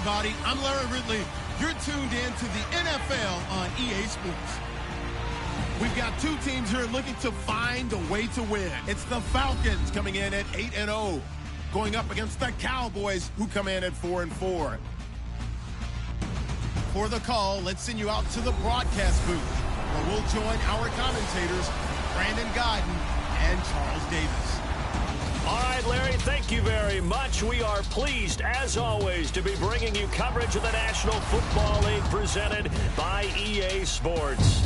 everybody. I'm Larry Ridley. You're tuned in to the NFL on EA Sports. We've got two teams here looking to find a way to win. It's the Falcons coming in at 8-0, going up against the Cowboys, who come in at 4-4. For the call, let's send you out to the broadcast booth, where we'll join our commentators, Brandon Godden and Charles Davis. All right, Larry, thank you very much. We are pleased, as always, to be bringing you coverage of the National Football League presented by EA Sports.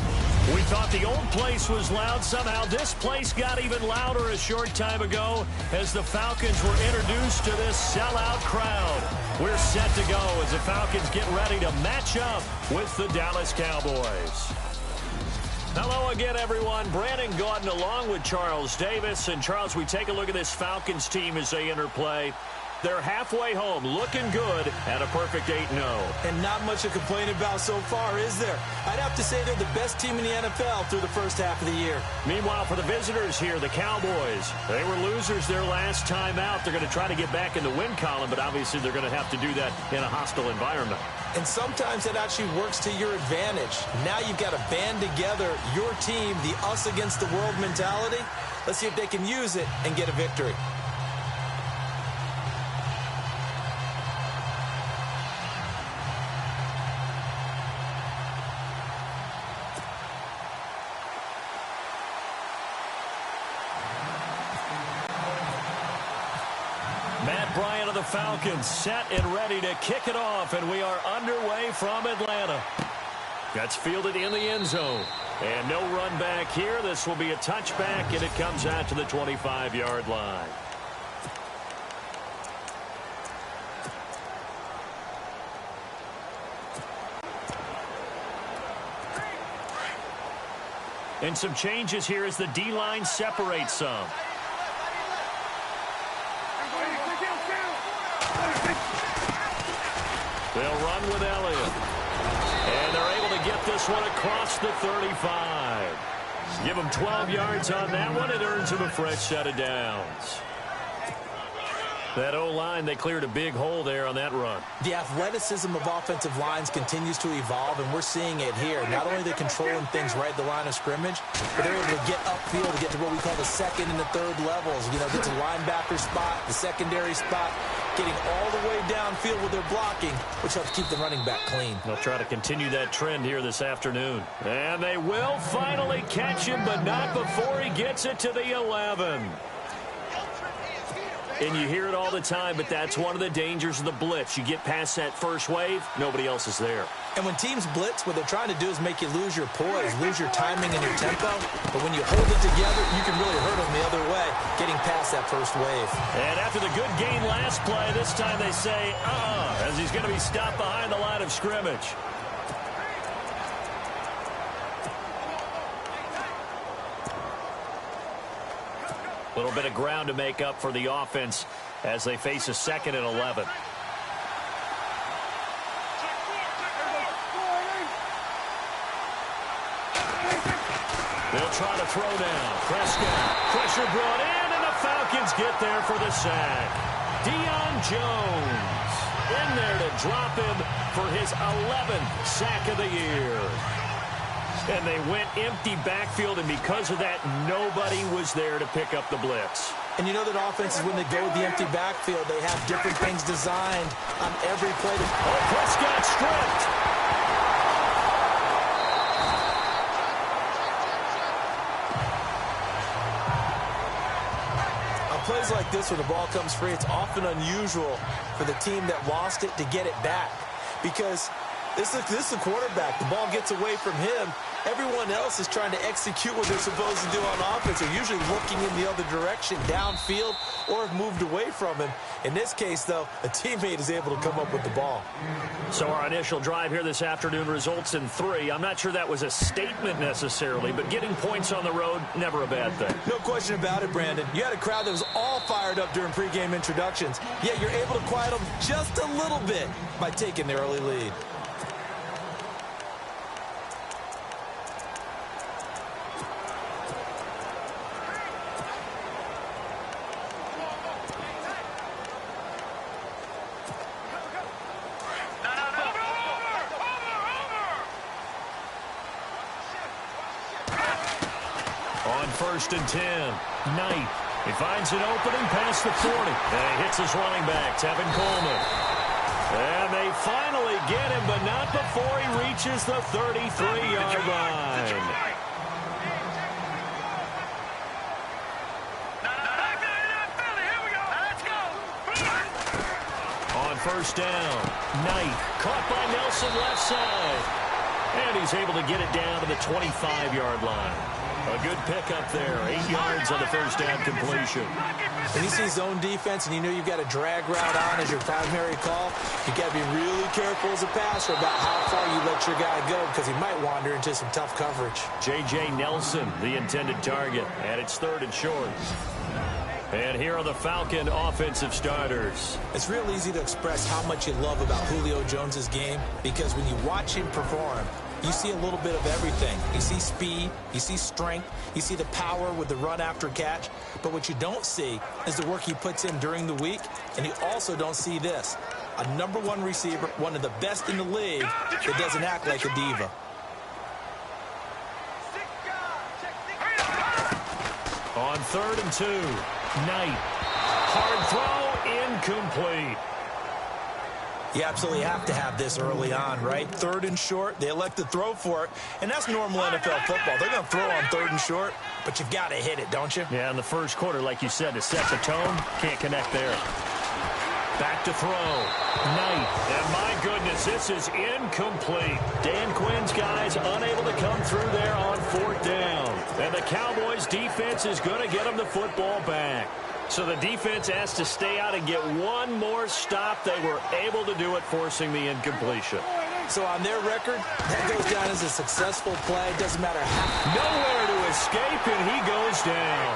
We thought the old place was loud. Somehow this place got even louder a short time ago as the Falcons were introduced to this sellout crowd. We're set to go as the Falcons get ready to match up with the Dallas Cowboys. Hello again, everyone. Brandon Gaudin along with Charles Davis. And, Charles, we take a look at this Falcons team as they interplay. They're halfway home, looking good at a perfect 8-0. And not much to complain about so far, is there? I'd have to say they're the best team in the NFL through the first half of the year. Meanwhile, for the visitors here, the Cowboys, they were losers their last time out. They're going to try to get back in the win column, but obviously they're going to have to do that in a hostile environment. And sometimes it actually works to your advantage. Now you've got to band together your team, the us against the world mentality. Let's see if they can use it and get a victory. Matt Bryant of the Falcons set and ready to kick it off, and we are underway from Atlanta. That's fielded in the end zone. And no run back here. This will be a touchback, and it comes out to the 25-yard line. And some changes here as the D-line separates some. They'll run with Elliott. And they're able to get this one across the 35. Give them 12 yards on that one. It earns them a fresh set of downs. That O-line, they cleared a big hole there on that run. The athleticism of offensive lines continues to evolve, and we're seeing it here. Not only are they controlling things right at the line of scrimmage, but they're able to get upfield to get to what we call the second and the third levels. You know, get to linebacker spot, the secondary spot, getting all the way downfield with their blocking, which helps keep the running back clean. They'll try to continue that trend here this afternoon. And they will finally catch him, but not before he gets it to the 11. And you hear it all the time, but that's one of the dangers of the blitz. You get past that first wave, nobody else is there. And when teams blitz, what they're trying to do is make you lose your poise, lose your timing and your tempo. But when you hold it together, you can really hurt them the other way, getting past that first wave. And after the good gain last play, this time they say, as he's going to be stopped behind the line of scrimmage. A little bit of ground to make up for the offense as they face a 2nd and 11. They'll try to throw down. Prescott. Pressure brought in, and the Falcons get there for the sack. Deion Jones in there to drop him for his 11th sack of the year. And they went empty backfield, and because of that, nobody was there to pick up the blitz. And you know that offenses, when they go with the empty backfield, they have different things designed on every play. Prescott stripped. On plays like this, when the ball comes free, it's often unusual for the team that lost it to get it back. Because this is the quarterback. The ball gets away from him. Everyone else is trying to execute what they're supposed to do on offense. They're usually looking in the other direction, downfield, or have moved away from him. In this case, though, a teammate is able to come up with the ball. So our initial drive here this afternoon results in 3. I'm not sure that was a statement necessarily, but getting points on the road, never a bad thing. No question about it, Brandon. You had a crowd that was all fired up during pregame introductions, yet you're able to quiet them just a little bit by taking the early lead. 1st and 10. Knight. He finds an opening past the 40. And he hits his running back, Tevin Coleman. And they finally get him, but not before he reaches the 33-yard line. On 1st down, Knight caught by Nelson left side. And he's able to get it down to the 25-yard line. A good pickup there. 8 yards on the 1st down completion. When you see zone defense and you know you've got a drag route on as your primary call, you got to be really careful as a passer about how far you let your guy go because he might wander into some tough coverage. J.J. Nelson, the intended target, and it's 3rd and short. And here are the Falcon offensive starters. It's real easy to express how much you love about Julio Jones's game because when you watch him perform, you see a little bit of everything. You see speed, you see strength, you see the power with the run after catch. But what you don't see is the work he puts in during the week, and you also don't see this. A #1 receiver, one of the best in the league, that doesn't act like a diva. On 3rd and 2, Knight. Hard throw, incomplete. You absolutely have to have this early on, right? 3rd and short, they elect to throw for it, and that's normal NFL football. They're going to throw on 3rd and short, but you've got to hit it, don't you? Yeah, in the 1st quarter, like you said, to set the tone, can't connect there. Back to throw. Knight. And my goodness, this is incomplete. Dan Quinn's guys unable to come through there on 4th down. And the Cowboys defense is going to get them the football back. So the defense has to stay out and get one more stop. They were able to do it, forcing the incompletion. So on their record, that goes down as a successful play. Doesn't matter how. Nowhere to escape, and he goes down.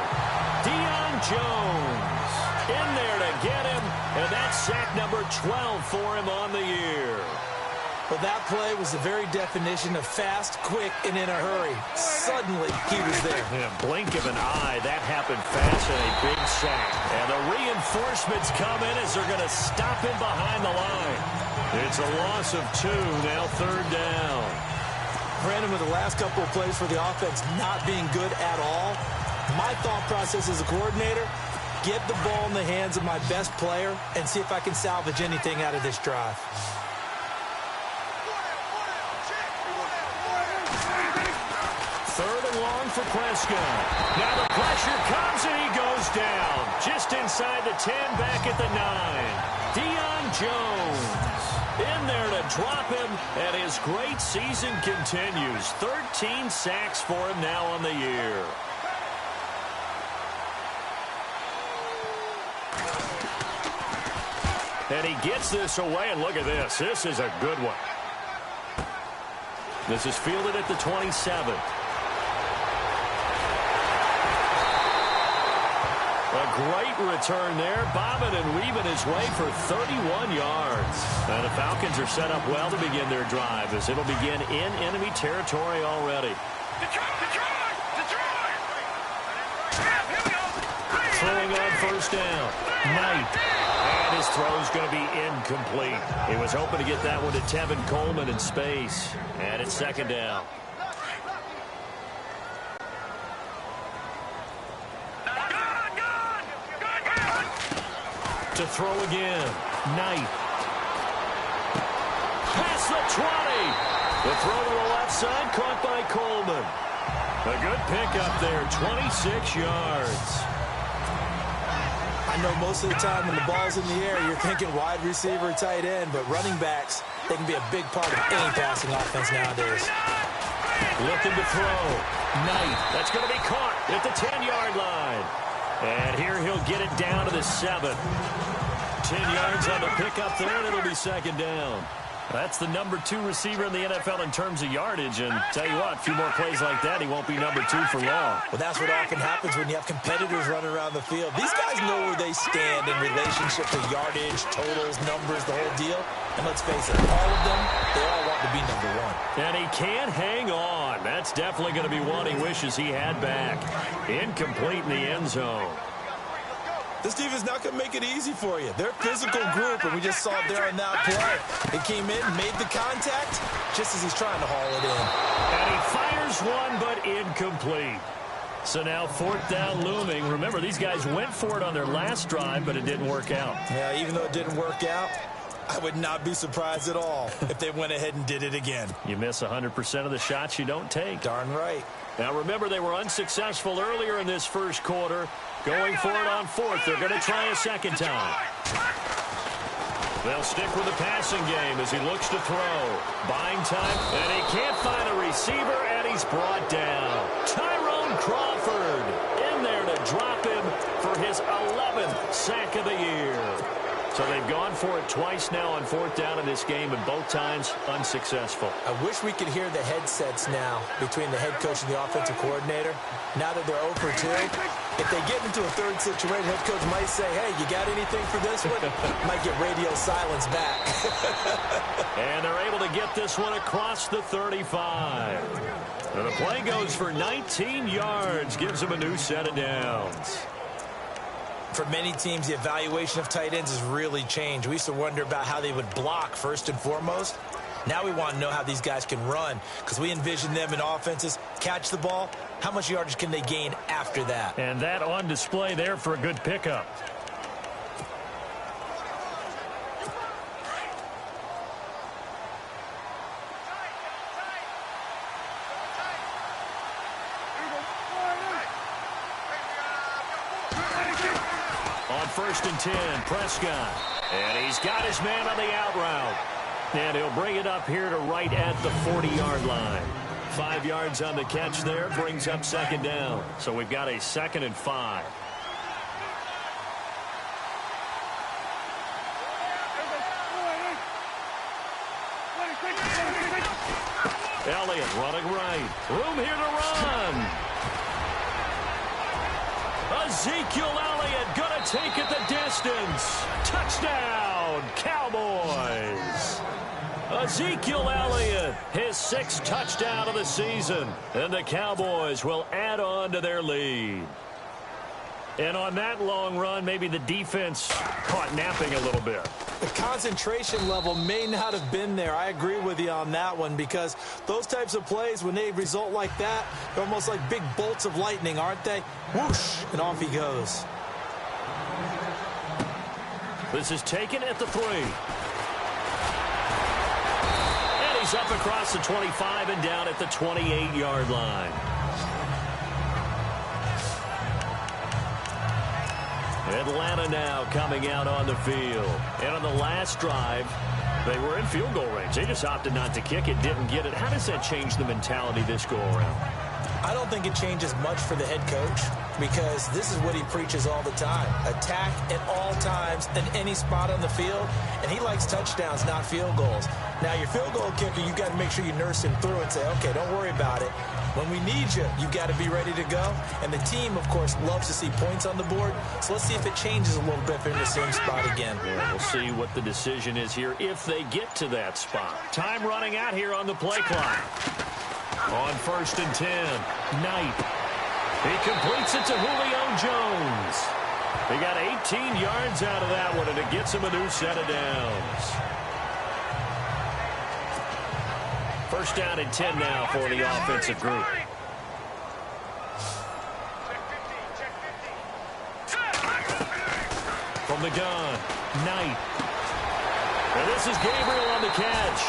Deion Jones in there to get him, and that's sack number 12 for him on the year. Well, that play was the very definition of fast, quick, and in a hurry. Suddenly, he was there. Yeah, blink of an eye, that happened fast and a big sack. And the reinforcements come in as they're going to stop him behind the line. It's a loss of 2, now 3rd down. Brandon, with the last couple of plays for the offense not being good at all, my thought process as a coordinator, get the ball in the hands of my best player and see if I can salvage anything out of this drive. 3rd and long for Prescott. Now the pressure comes and he goes down. Just inside the 10, back at the 9. Deion Jones in there to drop him, and his great season continues. 13 sacks for him now on the year. And he gets this away, and look at this. This is a good one. This is fielded at the 27. A great return there, bobbing and weaving his way for 31 yards. And the Falcons are set up well to begin their drive as it'll begin in enemy territory already. Throwing on 1st down. Knight. And his throw's going to be incomplete. He was hoping to get that one to Tevin Coleman in space. And it's 2nd down. To throw again. Knight. Past the 20. The throw to the left side caught by Coleman. A good pickup there, 26 yards. I know most of the time when the ball's in the air, you're thinking wide receiver, tight end, but running backs, they can be a big part of any passing offense nowadays. Looking to throw. Knight. That's going to be caught at the 10-yard line. And here he'll get it down to the 7. 10 yards on the pickup there, and it'll be 2nd down. That's the #2 receiver in the NFL in terms of yardage. And tell you what, a few more plays like that, he won't be #2 for long. Well, that's what often happens when you have competitors running around the field. These guys know where they stand in relationship to yardage, totals, numbers, the whole deal. And let's face it, all of them, they all want to be #1. And he can't hang on. That's definitely going to be one he wishes he had back. Incomplete in the end zone. This team is not going to make it easy for you. They're a physical group, and we just saw it there on that play. He came in, made the contact, just as he's trying to haul it in. And he fires one, but incomplete. So now 4th down looming. Remember, these guys went for it on their last drive, but it didn't work out. Yeah, even though it didn't work out, I would not be surprised at all if they went ahead and did it again. You miss 100% of the shots you don't take. Darn right. Now, remember, they were unsuccessful earlier in this first quarter. Going for it on 4th. They're going to try a second time. They'll stick with the passing game as he looks to throw. Buying time, and he can't find a receiver, and he's brought down. Tyrone Crawford in there to drop him for his 11th sack of the year. So they've gone for it twice now on 4th down in this game, and both times unsuccessful. I wish we could hear the headsets now between the head coach and the offensive coordinator. Now that they're 0 for 2, if they get into a third situation, head coach might say, hey, you got anything for this one? Might get radio silence back. And they're able to get this one across the 35. And the play goes for 19 yards, gives them a new set of downs. For many teams, the evaluation of tight ends has really changed. We used to wonder about how they would block first and foremost. Now we want to know how these guys can run, because we envision them in offenses catch the ball. How much yardage can they gain after that? And that on display there for a good pickup. On 1st and 10, Prescott. And he's got his man on the out route. And he'll bring it up here to right at the 40-yard line. 5 yards on the catch there, brings up 2nd down. So we've got a 2nd and 5. Elliott running right. Room here to run. Ezekiel Elliott going to take it the distance. Touchdown, Cowboys. Ezekiel Elliott, his 6th touchdown of the season. And the Cowboys will add on to their lead. And on that long run, maybe the defense caught napping a little bit. The concentration level may not have been there. I agree with you on that one, because those types of plays, when they result like that, they're almost like big bolts of lightning, aren't they? Whoosh, and off he goes. This is taken at the 3. And he's up across the 25 and down at the 28-yard line. Atlanta now coming out on the field. And on the last drive, they were in field goal range. They just opted not to kick it, didn't get it. How does that change the mentality this go around? I don't think it changes much for the head coach, because this is what he preaches all the time. Attack at all times in any spot on the field, and he likes touchdowns, not field goals. Now, your field goal kicker, you've got to make sure you nurse him through and say, okay, don't worry about it. When we need you, you've got to be ready to go. And the team, of course, loves to see points on the board. So let's see if it changes a little bit if they're in the same spot again. Yeah, we'll see what the decision is here if they get to that spot. Time running out here on the play clock. On 1st and 10, Knight. He completes it to Julio Jones. He got 18 yards out of that one, and it gets him a new set of downs. 1st down and 10 now for the offensive group. From the gun, Knight. And this is Gabriel on the catch.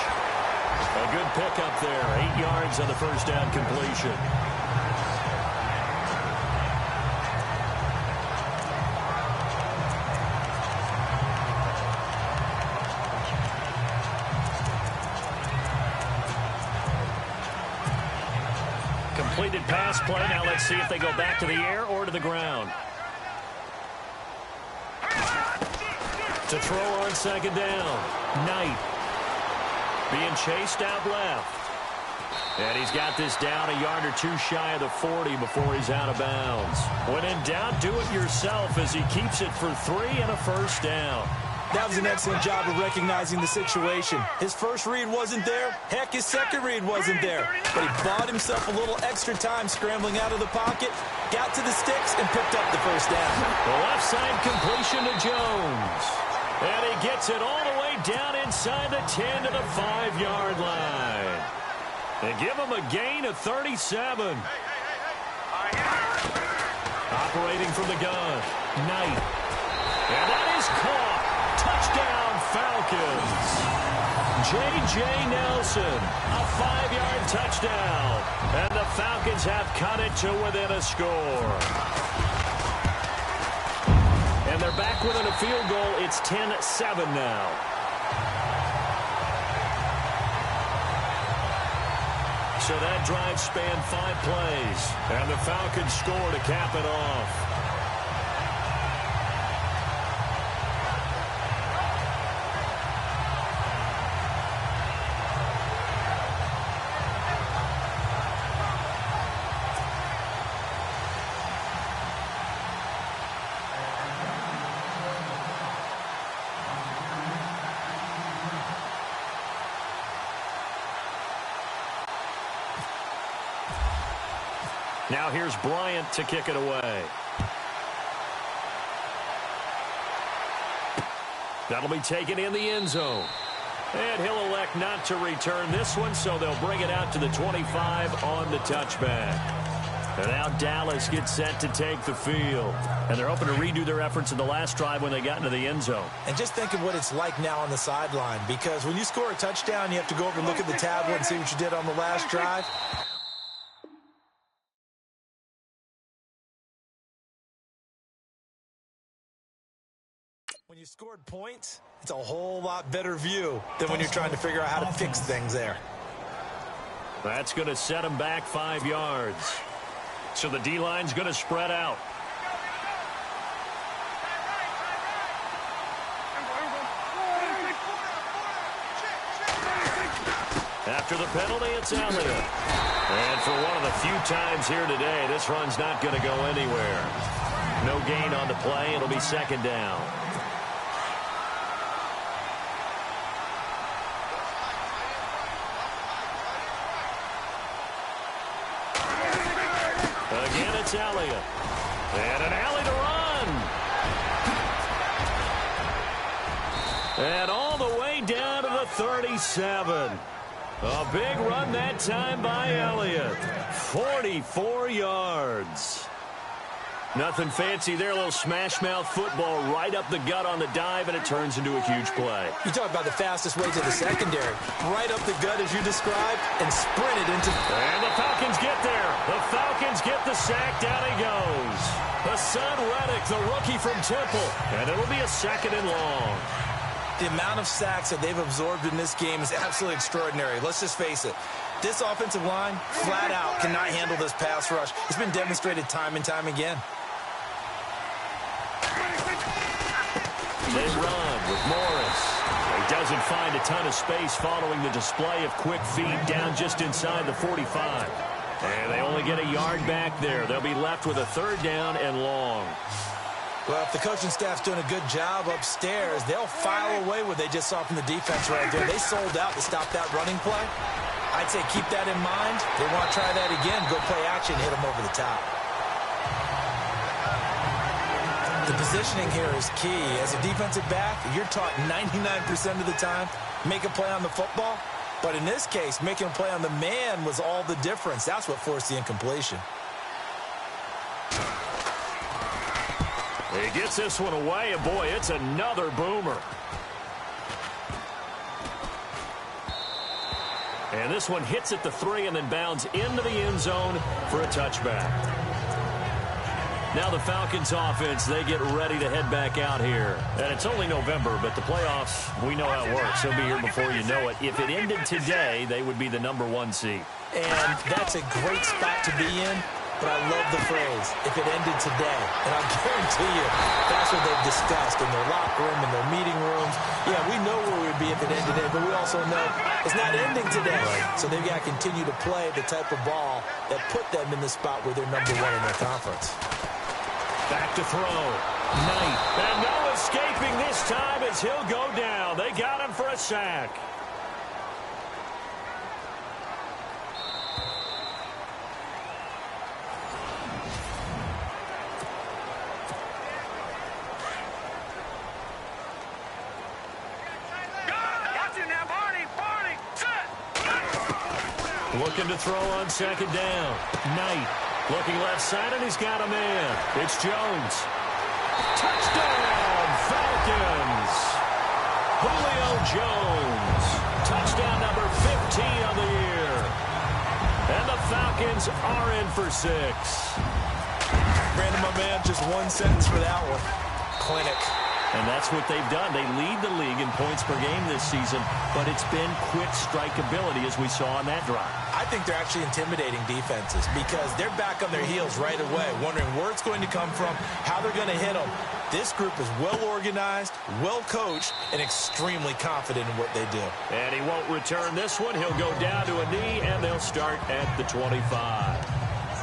A good pickup there. 8 yards on the 1st down completion. Completed pass play. Now let's see if they go back to the air or to the ground. To throw on 2nd down. Knight. Being chased out left. And he's got this down a yard or 2 shy of the 40 before he's out of bounds. When in doubt, do it yourself as he keeps it for 3 and a 1st down. That was an excellent job of recognizing the situation. His first read wasn't there. Heck, his second read wasn't there. But he bought himself a little extra time scrambling out of the pocket, got to the sticks, and picked up the 1st down. The left side completion to Jones. And he gets it all the way down inside the 10 to the 5-yard line. They give him a gain of 37. Operating from the gun, Knight. And that is caught. Touchdown, Falcons. J.J. Nelson, a 5-yard touchdown. And the Falcons have cut it to within a score. And they're back within a field goal. It's 10-7 now. So that drive spanned 5 plays. And the Falcons score to cap it off. Now here's Bryant to kick it away. That'll be taken in the end zone. And he'll elect not to return this one, so they'll bring it out to the 25 on the touchback. And now Dallas gets set to take the field. And they're hoping to redo their efforts in the last drive when they got into the end zone. And just think of what it's like now on the sideline, because when you score a touchdown, you have to go over and look at the tablet and see what you did on the last drive. When you scored points, it's a whole lot better view than when you're trying to figure out how to fix things there. That's going to set them back 5 yards. So the D-line's going to spread out. After the penalty, it's Elliott. And for one of the few times here today, this run's not going to go anywhere. No gain on the play. It'll be second down. Again, it's Elliott. And an alley to run. And all the way down to the 37. A big run that time by Elliott. 44 yards. Nothing fancy there. A little smash-mouth football right up the gut on the dive, and it turns into a huge play. You talk about the fastest way to the secondary. Right up the gut, as you described, and sprinted into... And the Falcons get there. The Falcons get the sack. Down he goes. Hassan Reddick, the rookie from Temple. And it'll be a second and long. The amount of sacks that they've absorbed in this game is absolutely extraordinary. Let's just face it. This offensive line, flat out, cannot handle this pass rush. It's been demonstrated time and time again. They run with Morris. He doesn't find a ton of space following the display of quick feet down just inside the 45. And they only get a yard back there. They'll be left with a third down and long. Well, if the coaching staff's doing a good job upstairs, they'll file away what they just saw from the defense right there. They sold out to stop that running play. I'd say keep that in mind. They want to try that again, go play action, hit them over the top. The positioning here is key. As a defensive back, you're taught 99% of the time, make a play on the football. But in this case, making a play on the man was all the difference. That's what forced the incompletion. He gets this one away, and boy, it's another boomer. And this one hits at the 3 and then bounds into the end zone for a touchback. Now the Falcons offense, they get ready to head back out here. And it's only November, but the playoffs, we know how it works. They'll be here before you know it. If it ended today, they would be the #1 seed. And that's a great spot to be in. But I love the phrase, if it ended today. And I guarantee you, that's what they've discussed in their locker room, in their meeting rooms. Yeah, we know where we'd be if it ended today, but we also know it's not ending today. Right. So they've got to continue to play the type of ball that put them in the spot where they're #1 in their conference. Back to throw. Knight. And no escaping this time as he'll go down. They got him for a sack. Looking to throw on second down. Knight. Looking left side, and he's got a man. It's Jones. Touchdown, Falcons. Julio Jones. Touchdown number 15 on the year. And the Falcons are in for 6. Brandon, my man, just one sentence for that one. Clinic. And that's what they've done. They lead the league in points per game this season, but it's been quick strikeability as we saw on that drive. I think they're actually intimidating defenses because they're back on their heels right away, wondering where it's going to come from, how they're going to hit them. This group is well organized, well coached, and extremely confident in what they do. And he won't return this one. He'll go down to a knee, and they'll start at the 25.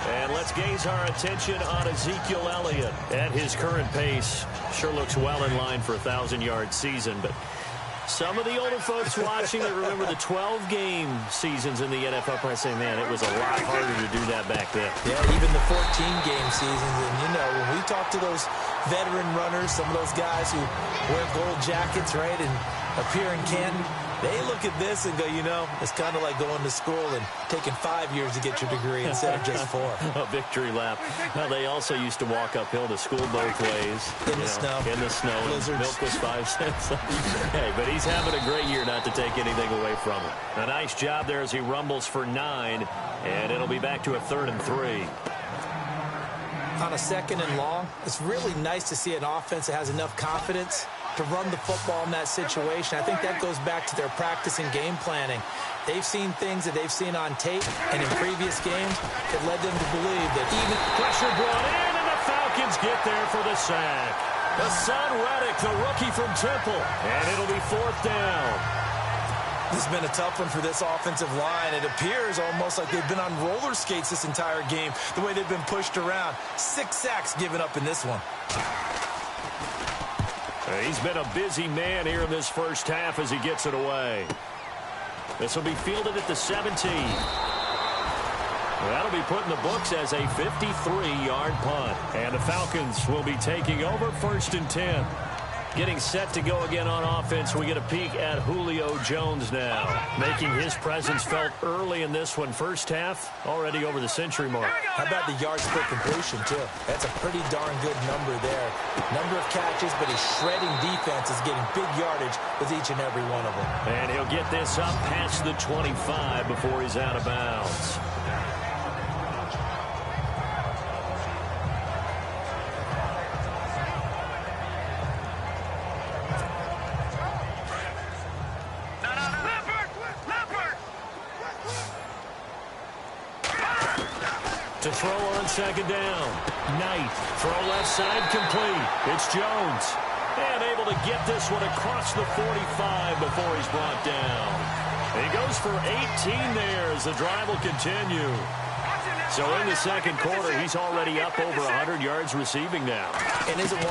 And let's gaze our attention on Ezekiel Elliott. At his current pace, sure looks well in line for a 1,000-yard season. But some of the older folks watching that remember the 12-game seasons in the NFL probably say, man, it was a lot harder to do that back then. Yeah, even the 14-game seasons. And, you know, when we talk to those veteran runners, some of those guys who wear gold jackets, right, and appear in Canton, they look at this and go, you know, it's kind of like going to school and taking 5 years to get your degree instead of just 4. A victory lap. Well, they also used to walk uphill to school both ways. In the snow. In the snow. Blizzards. Milk was 5 cents. Hey, but he's having a great year, not to take anything away from him. A nice job there as he rumbles for 9, and it'll be back to a 3rd and 3. On a 2nd and long, it's really nice to see an offense that has enough confidence to run the football in that situation. I think that goes back to their practice and game planning. They've seen things that they've seen on tape and in previous games that led them to believe that even pressure brought in, and the Falcons get there for the sack. Hassan Reddick, the rookie from Temple, and it'll be 4th down. This has been a tough one for this offensive line. It appears almost like they've been on roller skates this entire game, the way they've been pushed around. 6 sacks given up in this one. He's been a busy man here in this first half as he gets it away. This will be fielded at the 17. That'll be put in the books as a 53-yard punt. And the Falcons will be taking over 1st and 10. Getting set to go again on offense, we get a peek at Julio Jones now. Making his presence felt early in this one. First half, already over the century mark. How about the yards per completion, too? That's a pretty darn good number there. Number of catches, but his shredding defense is getting big yardage with each and every one of them. And he'll get this up past the 25 before he's out of bounds. To throw on 2nd down. Knight. Throw left side complete. It's Jones. And able to get this one across the 45 before he's brought down. He goes for 18 there as the drive will continue. So in the 2nd quarter, he's already up over 100 yards receiving now. And isn't 100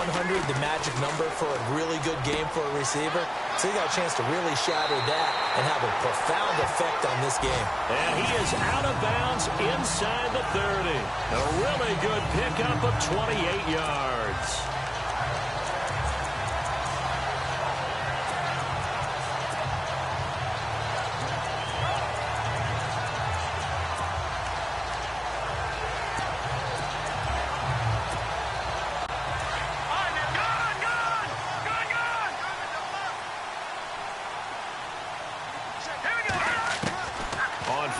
the magic number for a really good game for a receiver? So he got a chance to really shatter that and have a profound effect on this game. And he is out of bounds inside the 30. A really good pickup of 28 yards.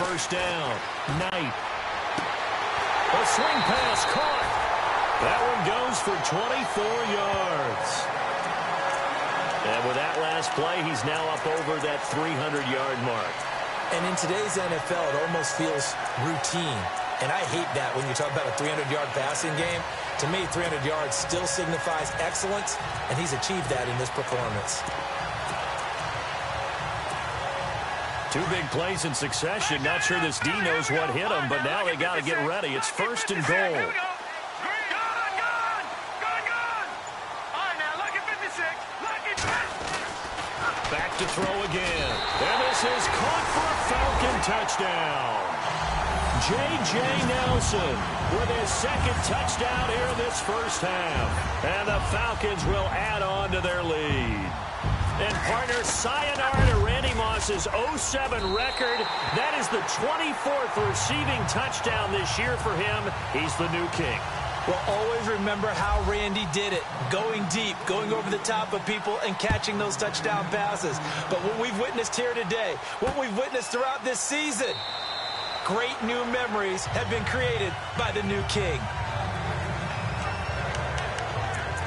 First down. Knight. A swing pass caught. That one goes for 24 yards. And with that last play, he's now up over that 300-yard mark. And in today's NFL, it almost feels routine. And I hate that when you talk about a 300-yard passing game. To me, 300 yards still signifies excellence, and he's achieved that in this performance. 2 big plays in succession. Not sure this D knows what hit him, but now they got to get ready. It's 1st and goal. Back to throw again. And this is caught for a Falcon touchdown. J.J. Nelson with his 2nd touchdown here in this first half. And the Falcons will add on to their lead. And partner, sayonara to Randy Moss's 07 record. That is the 24th receiving touchdown this year for him. He's the new king. Well, always remember how Randy did it. Going deep, going over the top of people, and catching those touchdown passes. But what we've witnessed here today, what we've witnessed throughout this season, great new memories have been created by the new king.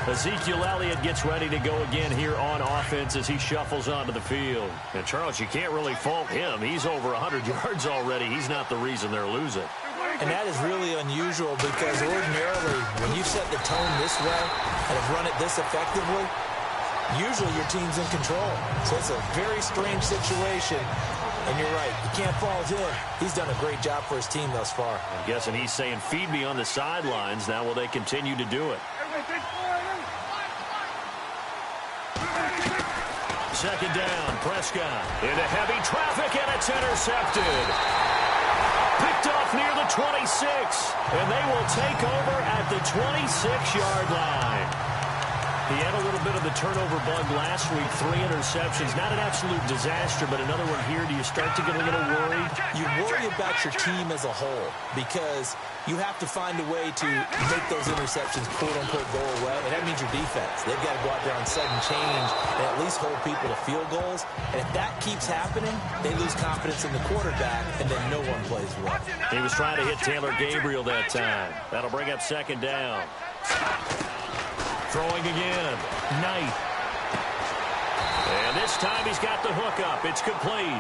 Ezekiel Elliott gets ready to go again here on offense as he shuffles onto the field. And, Charles, you can't really fault him. He's over 100 yards already. He's not the reason they're losing. And that is really unusual because ordinarily when you set the tone this way and have run it this effectively, usually your team's in control. So it's a very strange situation. And you're right, you can't fault him. He's done a great job for his team thus far. I'm guessing he's saying, feed me on the sidelines. Now will they continue to do it? Second down, Prescott into heavy traffic, and it's intercepted. Picked off near the 26, and they will take over at the 26-yard line. He had a little bit of the turnover bug last week, 3 interceptions. Not an absolute disaster, but another one here. Do you start to get a little worried? You worry about your team as a whole because you have to find a way to make those interceptions, quote-unquote, go away, and that means your defense. They've got to go out there on sudden change and at least hold people to field goals. And if that keeps happening, they lose confidence in the quarterback, and then no one plays well. He was trying to hit Taylor Gabriel that time. That'll bring up second down. Throwing again. Knight. And this time he's got the hook up. It's complete.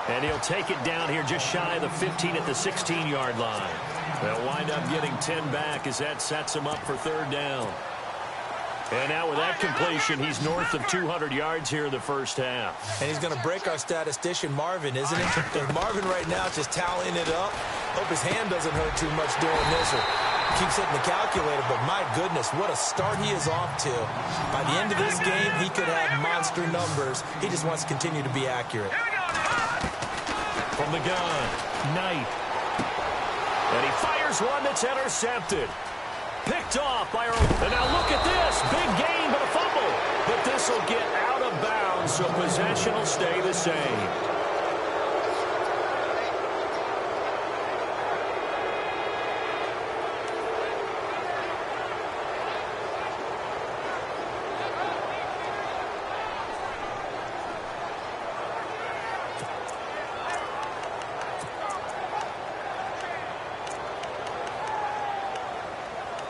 And he'll take it down here just shy of the 15 at the 16-yard line. They'll wind up getting 10 back as that sets him up for third down. And now with that completion, he's north of 200 yards here in the first half. And he's going to break our statistician, Marvin, isn't he? And Marvin right now just tallying it up. Hope his hand doesn't hurt too much doing this or keeps hitting the calculator, but my goodness, what a start he is off to. By the end of this game, he could have monster numbers. He just wants to continue to be accurate. From the gun, Knight. And he fires one that's intercepted. Picked off by and now look at this. Big gain, but a fumble. But this will get out of bounds, so possession will stay the same.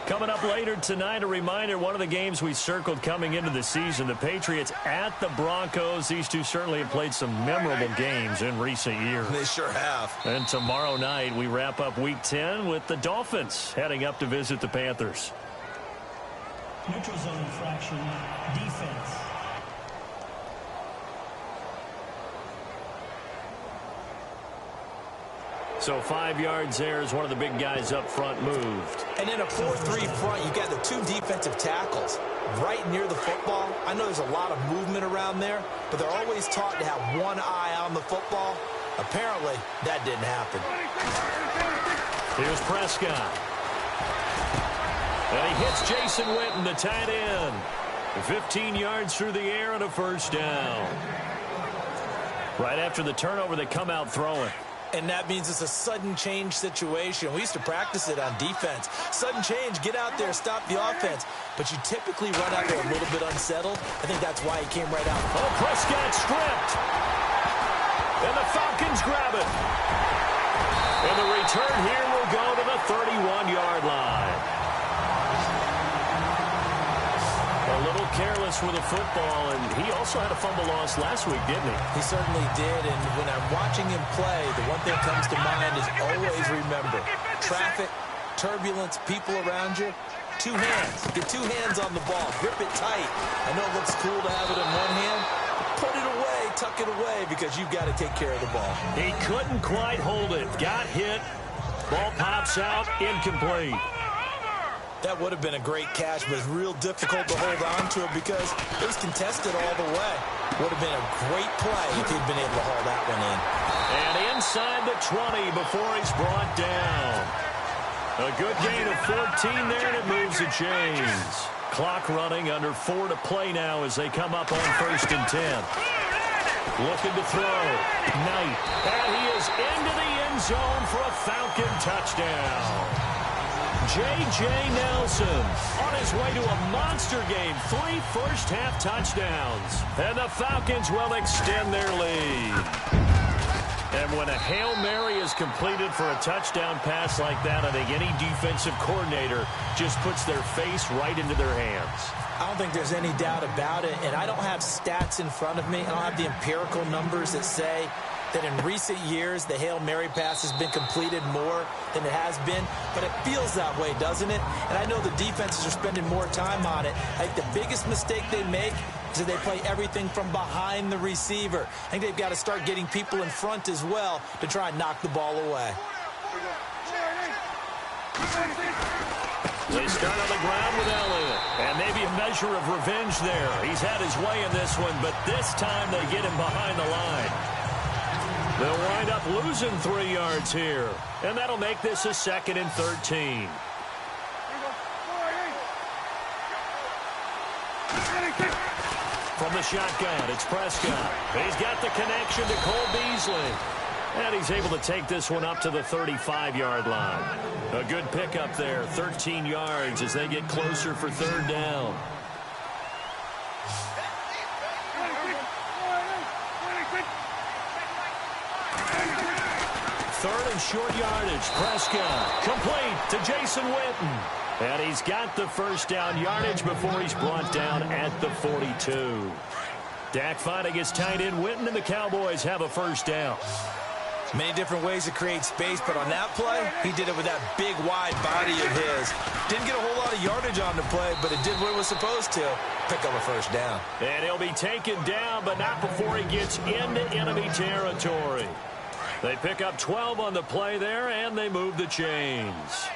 Coming up later tonight, a reminder, one of the games we circled coming into the season, the Patriots at the Broncos. These two certainly have played some memorable games in recent years. They sure have. And tomorrow night, we wrap up Week 10 with the Dolphins heading up to visit the Panthers. Neutral zone infraction, defense. So 5 yards there as one of the big guys up front moved. And in a 4-3 front, you've got the 2 defensive tackles right near the football. I know there's a lot of movement around there, but they're always taught to have one eye on the football. Apparently, that didn't happen. Here's Prescott. And he hits Jason Witten, the tight end. 15 yards through the air and a first down. Right after the turnover, they come out throwing. And that means it's a sudden change situation. We used to practice it on defense. Sudden change, get out there, stop the offense. But you typically run out there a little bit unsettled. I think that's why he came right out. Oh, Prescott stripped. And the Falcons grab it. And the return here will go to the 31-yard line. A little careless with the football, and he also had a fumble loss last week, didn't he? He certainly did, and when I'm watching him play, the one thing that comes to mind is always remember, traffic, turbulence, people around you, 2 hands. Get 2 hands on the ball. Grip it tight. I know it looks cool to have it in one hand. Put it away, tuck it away, because you've got to take care of the ball. He couldn't quite hold it. Got hit. Ball pops out, incomplete. That would have been a great catch, but it's real difficult to hold on to it because it was contested all the way. Would have been a great play if he'd been able to haul that one in. And inside the 20 before he's brought down. A good gain of 14 there, and it moves the chains. Clock running, under 4 to play now as they come up on 1st and 10. Looking to throw. Knight. And he is into the end zone for a Falcon touchdown. J.J. Nelson on his way to a monster game. 3 first-half touchdowns. And the Falcons will extend their lead. And when a Hail Mary is completed for a touchdown pass like that, I think any defensive coordinator just puts their face right into their hands. I don't think there's any doubt about it, and I don't have stats in front of me. I don't have the empirical numbers that say that in recent years the Hail Mary pass has been completed more than it has been, but it feels that way, doesn't it? And I know the defenses are spending more time on it. I think the biggest mistake they make is that they play everything from behind the receiver. I think they've got to start getting people in front as well to try and knock the ball away. They start on the ground with Elliott, and maybe a measure of revenge there. He's had his way in this one, but this time they get him behind the line. They'll wind up losing 3 yards here, and that'll make this a 2nd and 13. From the shotgun, it's Prescott. He's got the connection to Cole Beasley. And he's able to take this one up to the 35-yard line. A good pickup there, 13 yards as they get closer for 3rd down. Third and short yardage. Prescott complete to Jason Witten. And he's got the first down yardage before he's brought down at the 42. Dak finding his tight end Witten, and the Cowboys have a first down. Many different ways to create space, but on that play, he did it with that big, wide body of his. Didn't get a whole lot of yardage on the play, but it did what it was supposed to. Pick up a first down. And he'll be taken down, but not before he gets into enemy territory. They pick up 12 on the play there, and they move the chains.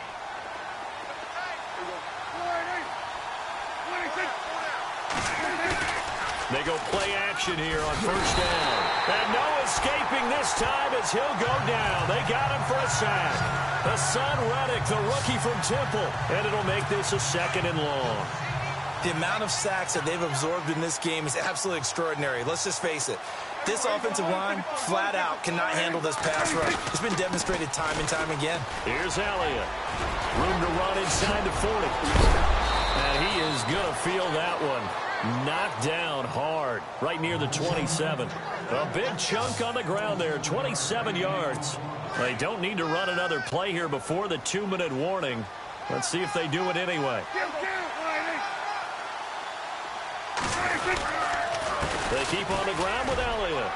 They go play action here on first down. And no escaping this time as he'll go down. They got him for a sack. Hassan Reddick, the rookie from Temple. And it'll make this a 2nd and long. The amount of sacks that they've absorbed in this game is absolutely extraordinary. Let's just face it. This offensive line, flat out, cannot handle this pass rush. It's been demonstrated time and time again. Here's Elliott. Room to run inside the 40. And he is going to feel that one. Knocked down hard, right near the 27. A big chunk on the ground there, 27 yards. They don't need to run another play here before the 2-minute warning. Let's see if they do it anyway. They keep on the ground with Elliott.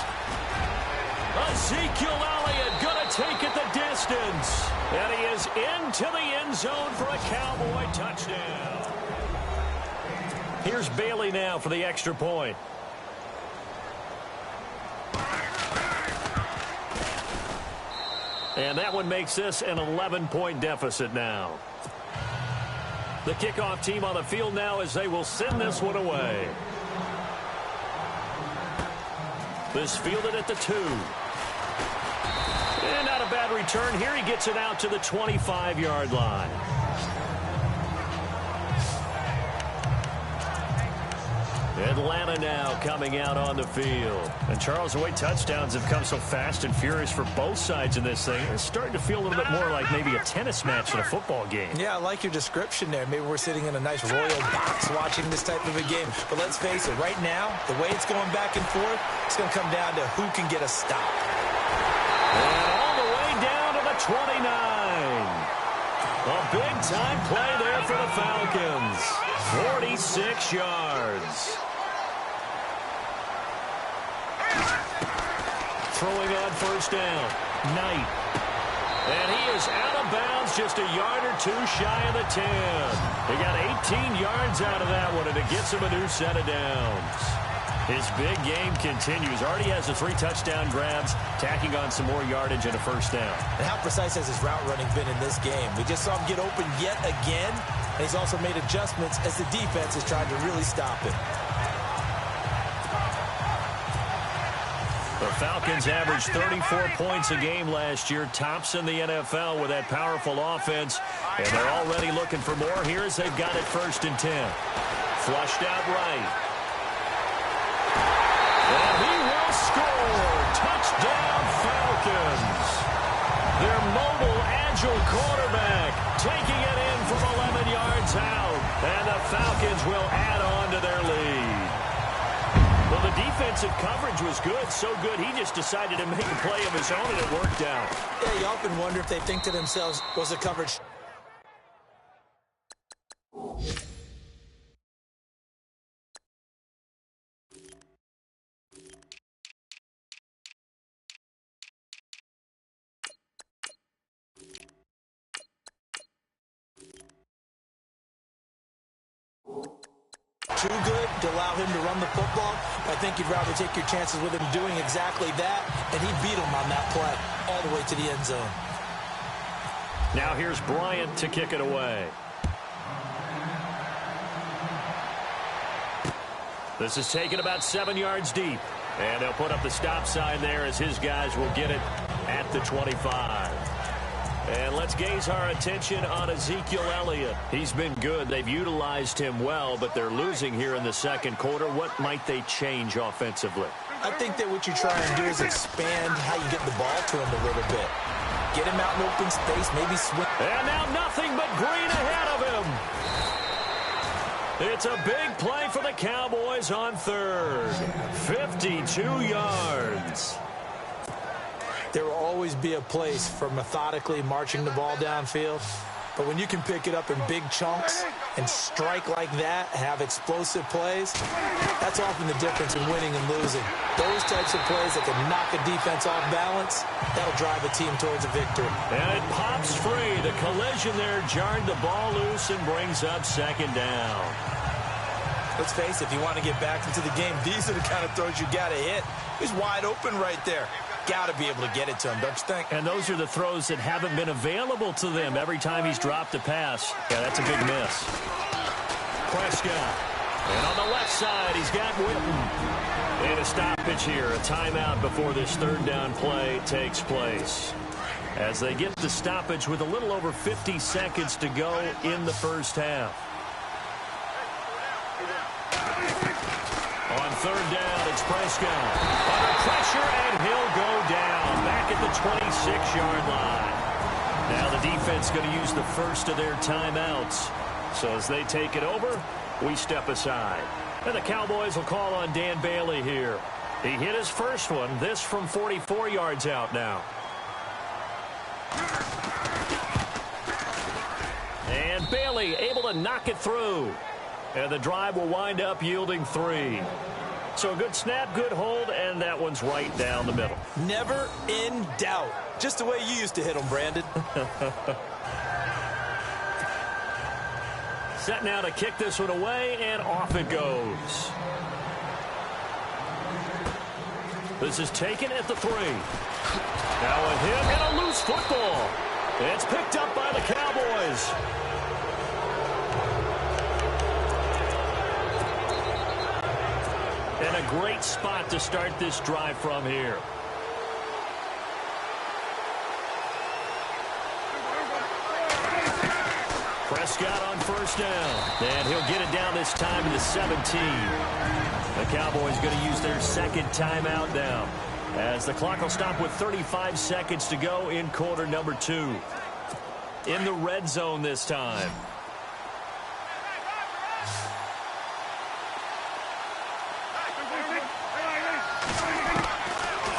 Ezekiel Elliott going to take it the distance. And he is into the end zone for a Cowboy touchdown. Here's Bailey now for the extra point. And that one makes this an 11-point deficit now. The kickoff team on the field now as they will send this one away. This fielded at the 2. And not a bad return here. He gets it out to the 25-yard line. Atlanta now coming out on the field. And Charles, the way touchdowns have come so fast and furious for both sides in this thing, it's starting to feel a little bit more like maybe a tennis match in a football game. Yeah, I like your description there. Maybe we're sitting in a nice royal box watching this type of a game. But let's face it, right now, the way it's going back and forth, it's going to come down to who can get a stop. And all the way down to the 29. A big-time play there for the Falcons. 46 yards. Throwing on first down. Knight. And he is out of bounds just a yard or 2 shy of the 10. He got 18 yards out of that one, and it gets him a new set of downs. His big game continues. Already has the 3 touchdown grabs, tacking on some more yardage and a first down. And how precise has his route running been in this game? We just saw him get open yet again, and he's also made adjustments as the defense has tried to really stop him. The Falcons averaged 34 points a game last year, tops in the NFL with that powerful offense, and they're already looking for more here as they've got it 1st and 10. Flushed out right. And he will score. Marshall, quarterback, taking it in from 11 yards out. And the Falcons will add on to their lead. Well, the defensive coverage was good, so good he just decided to make a play of his own, and it worked out. Yeah, you often wonder if they think to themselves, was the coverage... too good to allow him to run the football. I think you'd rather take your chances with him doing exactly that, and he beat him on that play all the way to the end zone. Now here's Bryant to kick it away. This is taken about 7 yards deep, and they'll put up the stop sign there as his guys will get it at the 25. And let's gaze our attention on Ezekiel Elliott. He's been good. They've utilized him well, but they're losing here in the second quarter. What might they change offensively? I think that what you try and do is expand how you get the ball to him a little bit. Get him out in open space, maybe swing. And now nothing but green ahead of him. It's a big play for the Cowboys on third. 52 yards. There will always be a place for methodically marching the ball downfield. But when you can pick it up in big chunks and strike like that, have explosive plays, that's often the difference in winning and losing. Those types of plays that can knock a defense off balance, that'll drive a team towards a victory. And it pops free. The collision there jarred the ball loose and brings up second down. Let's face it, if you want to get back into the game, these are the kind of throws you got to hit. He's wide open right there. Got to be able to get it to him, don't you think? And those are the throws that haven't been available to them every time he's dropped a pass. Yeah, that's a big miss. Prescott. And on the left side, he's got Witten. And a stoppage here, a timeout before this third down play takes place. As they get the stoppage with a little over 50 seconds to go in the first half. On third down, it's Prescott. Under pressure, and he'll go down. Back at the 26-yard line. Now the defense going to use the first of their timeouts. So as they take it over, we step aside. And the Cowboys will call on Dan Bailey here. He hit his first one. This from 44 yards out now. And Bailey able to knock it through. And the drive will wind up yielding 3. So a good snap, good hold, and that one's right down the middle. Never in doubt. Just the way you used to hit them, Brandon. Set now to kick this one away, and off it goes. This is taken at the 3. Now a hit and a loose football. It's picked up by the Cowboys. And a great spot to start this drive from here. Prescott on first down. And he'll get it down this time to the 17. The Cowboys going to use their second timeout now, as the clock will stop with 35 seconds to go in quarter number 2. In the red zone this time.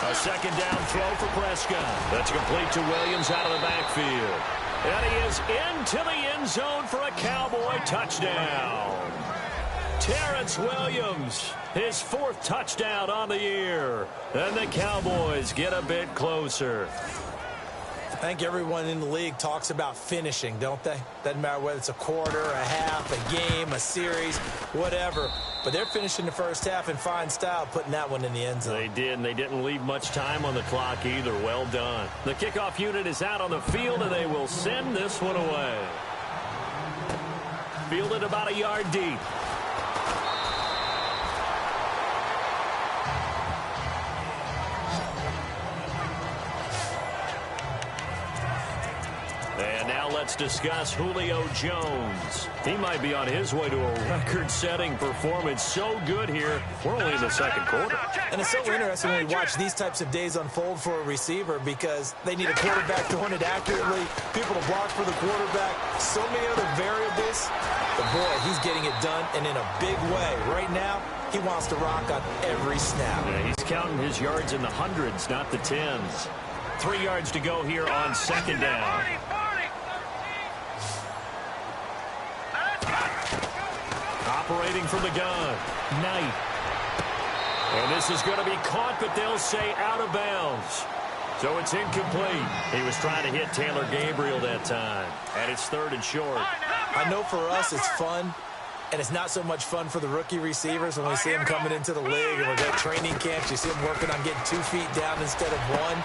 A second down throw for Prescott. That's complete to Williams out of the backfield. And he is into the end zone for a Cowboy touchdown. Terrence Williams, his 4th touchdown on the year. And the Cowboys get a bit closer. I think everyone in the league talks about finishing, don't they? Doesn't matter whether it's a quarter, a half, a game, a series, whatever. But they're finishing the first half in fine style, putting that one in the end zone. They did, and they didn't leave much time on the clock either. Well done. The kickoff unit is out on the field, and they will send this one away. Fielded about a yard deep. And now let's discuss Julio Jones. He might be on his way to a record-setting performance. So good here. We're only in the second quarter. And it's so interesting when we watch these types of days unfold for a receiver because they need a quarterback throwing it accurately, people to block for the quarterback, so many other variables. But, boy, he's getting it done and in a big way. Right now, he wants to rock on every snap. Yeah, he's counting his yards in the hundreds, not the tens. 3 yards to go here on second down. Operating from the gun, Knight. And this is going to be caught, but they'll say out of bounds. So it's incomplete. He was trying to hit Taylor Gabriel that time. And it's 3rd and short. I know for us it's fun, and it's not so much fun for the rookie receivers when we see them coming into the league and we're at training camps. You see them working on getting 2 feet down instead of 1.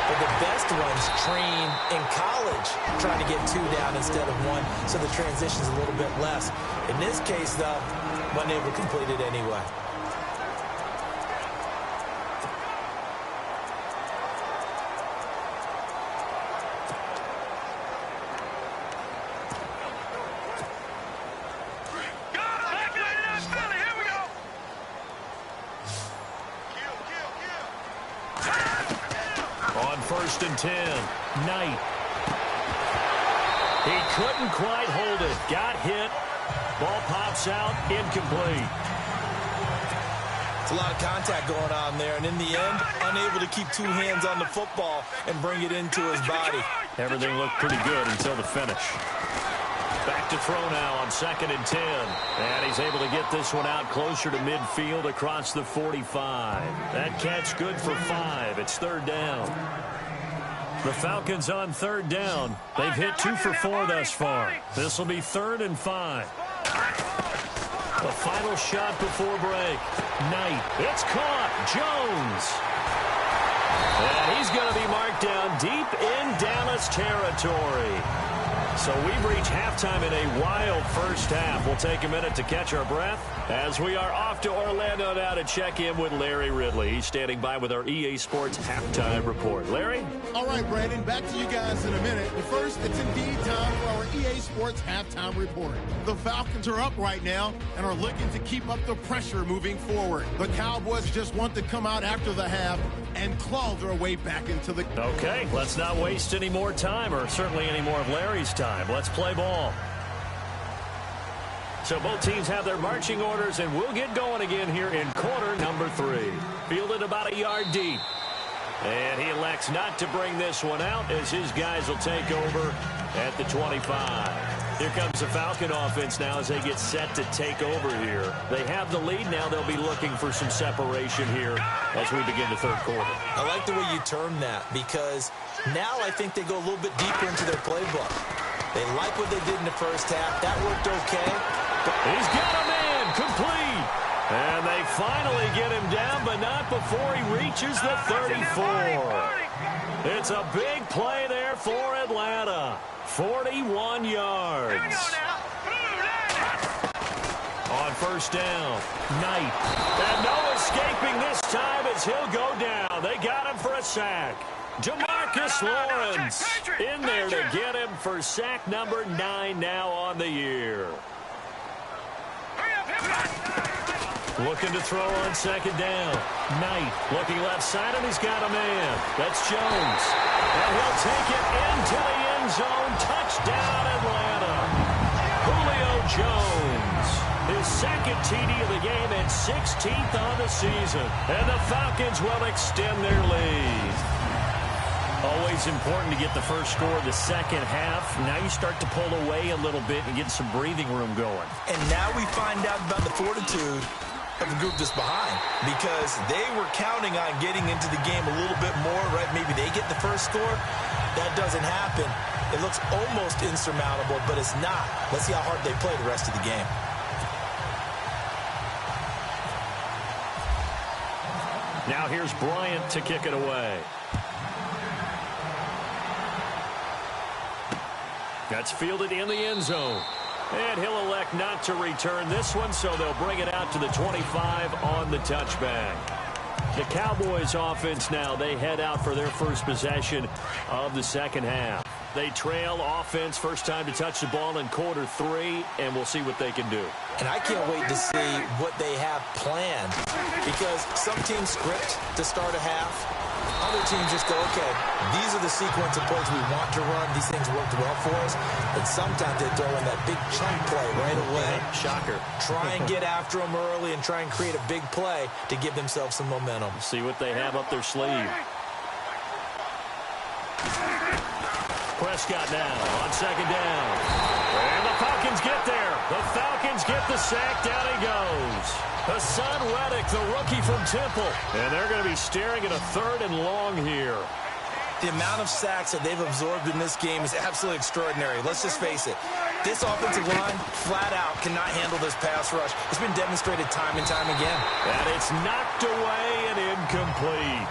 But the best ones train in college trying to get 2 down instead of 1, so the transition's a little bit less. In this case, though, wasn't able to complete it anyway. On 1st and 10, Knight. He couldn't quite hold it. Got hit. Ball pops out. Incomplete. It's a lot of contact going on there, and in the end, unable to keep 2 hands on the football and bring it into his body. Everything looked pretty good until the finish. Back to throw now on 2nd and 10. And he's able to get this one out closer to midfield across the 45. That catch good for 5. It's 3rd down. The Falcons on 3rd down. They've hit 2 for 4 thus far. This will be 3rd and 5. The final shot before break. Knight. It's caught. Jones. And he's going to be marked down deep in Dallas territory. So we've reached halftime in a wild first half. We'll take a minute to catch our breath as we are off to Orlando now to check in with Larry Ridley. He's standing by with our EA Sports halftime report. Larry? All right, Brandon, back to you guys in a minute. But first, it's indeed time for our EA Sports halftime report. The Falcons are up right now and are looking to keep up the pressure moving forward. The Cowboys just want to come out after the half and claw their way back into the... Okay, let's not waste any more time, or certainly any more of Larry's time. Let's play ball. So both teams have their marching orders, and we'll get going again here in quarter number 3. Fielded about a yard deep. And he elects not to bring this one out as his guys will take over at the 25. Here comes the Falcon offense now as they get set to take over here. They have the lead now. They'll be looking for some separation here as we begin the 3rd quarter. I like the way you term that because now I think they go a little bit deeper into their playbook. They like what they did in the first half. That worked okay. He's got a man complete. And they finally get him down, but not before he reaches the 34. It's a big play there for Atlanta. 41 yards. On 1st down, Knight. And no escaping this time as he'll go down. They got him for a sack. Demarcus Lawrence in there to get him for sack number 9 now on the year. Looking to throw on 2nd down. Knight looking left side, and he's got a man. That's Jones. And he'll take it into the end zone. Touchdown, Atlanta. Julio Jones. His 2nd TD of the game and 16th on the season. And the Falcons will extend their lead. Always important to get the first score of the second half. Now you start to pull away a little bit and get some breathing room going. And now we find out about the fortitude of the group that's behind because they were counting on getting into the game a little bit more, right? Maybe they get the first score. That doesn't happen. It looks almost insurmountable, but it's not. Let's see how hard they play the rest of the game. Now here's Bryant to kick it away. That's fielded in the end zone. And he'll elect not to return this one, so they'll bring it out to the 25 on the touchback. The Cowboys offense now, they head out for their first possession of the second half. They trail offense, first time to touch the ball in quarter 3, and we'll see what they can do. And I can't wait to see what they have planned, because some teams script to start a half. Other teams just go, okay, these are the sequence of plays we want to run. These things worked well for us. And sometimes they throw in that big chunk play right away. Shocker. Try and get after them early and try and create a big play to give themselves some momentum. See what they have up their sleeve. Prescott now on second down. And the Falcons get there. The Falcons get the sack. Down he goes. Hassan Reddick, the rookie from Temple. And they're going to be staring at a 3rd and long here. The amount of sacks that they've absorbed in this game is absolutely extraordinary. Let's just face it. This offensive line, flat out, cannot handle this pass rush. It's been demonstrated time and time again. And it's knocked away and incomplete.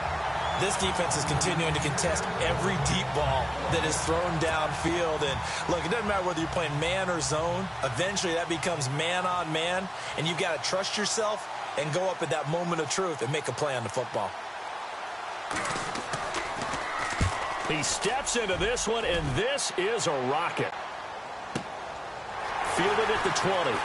This defense is continuing to contest every deep ball that is thrown downfield. And, look, it doesn't matter whether you're playing man or zone. Eventually, that becomes man-on-man, and you've got to trust yourself and go up at that moment of truth and make a play on the football. He steps into this one, and this is a rocket. Fielded at the 20.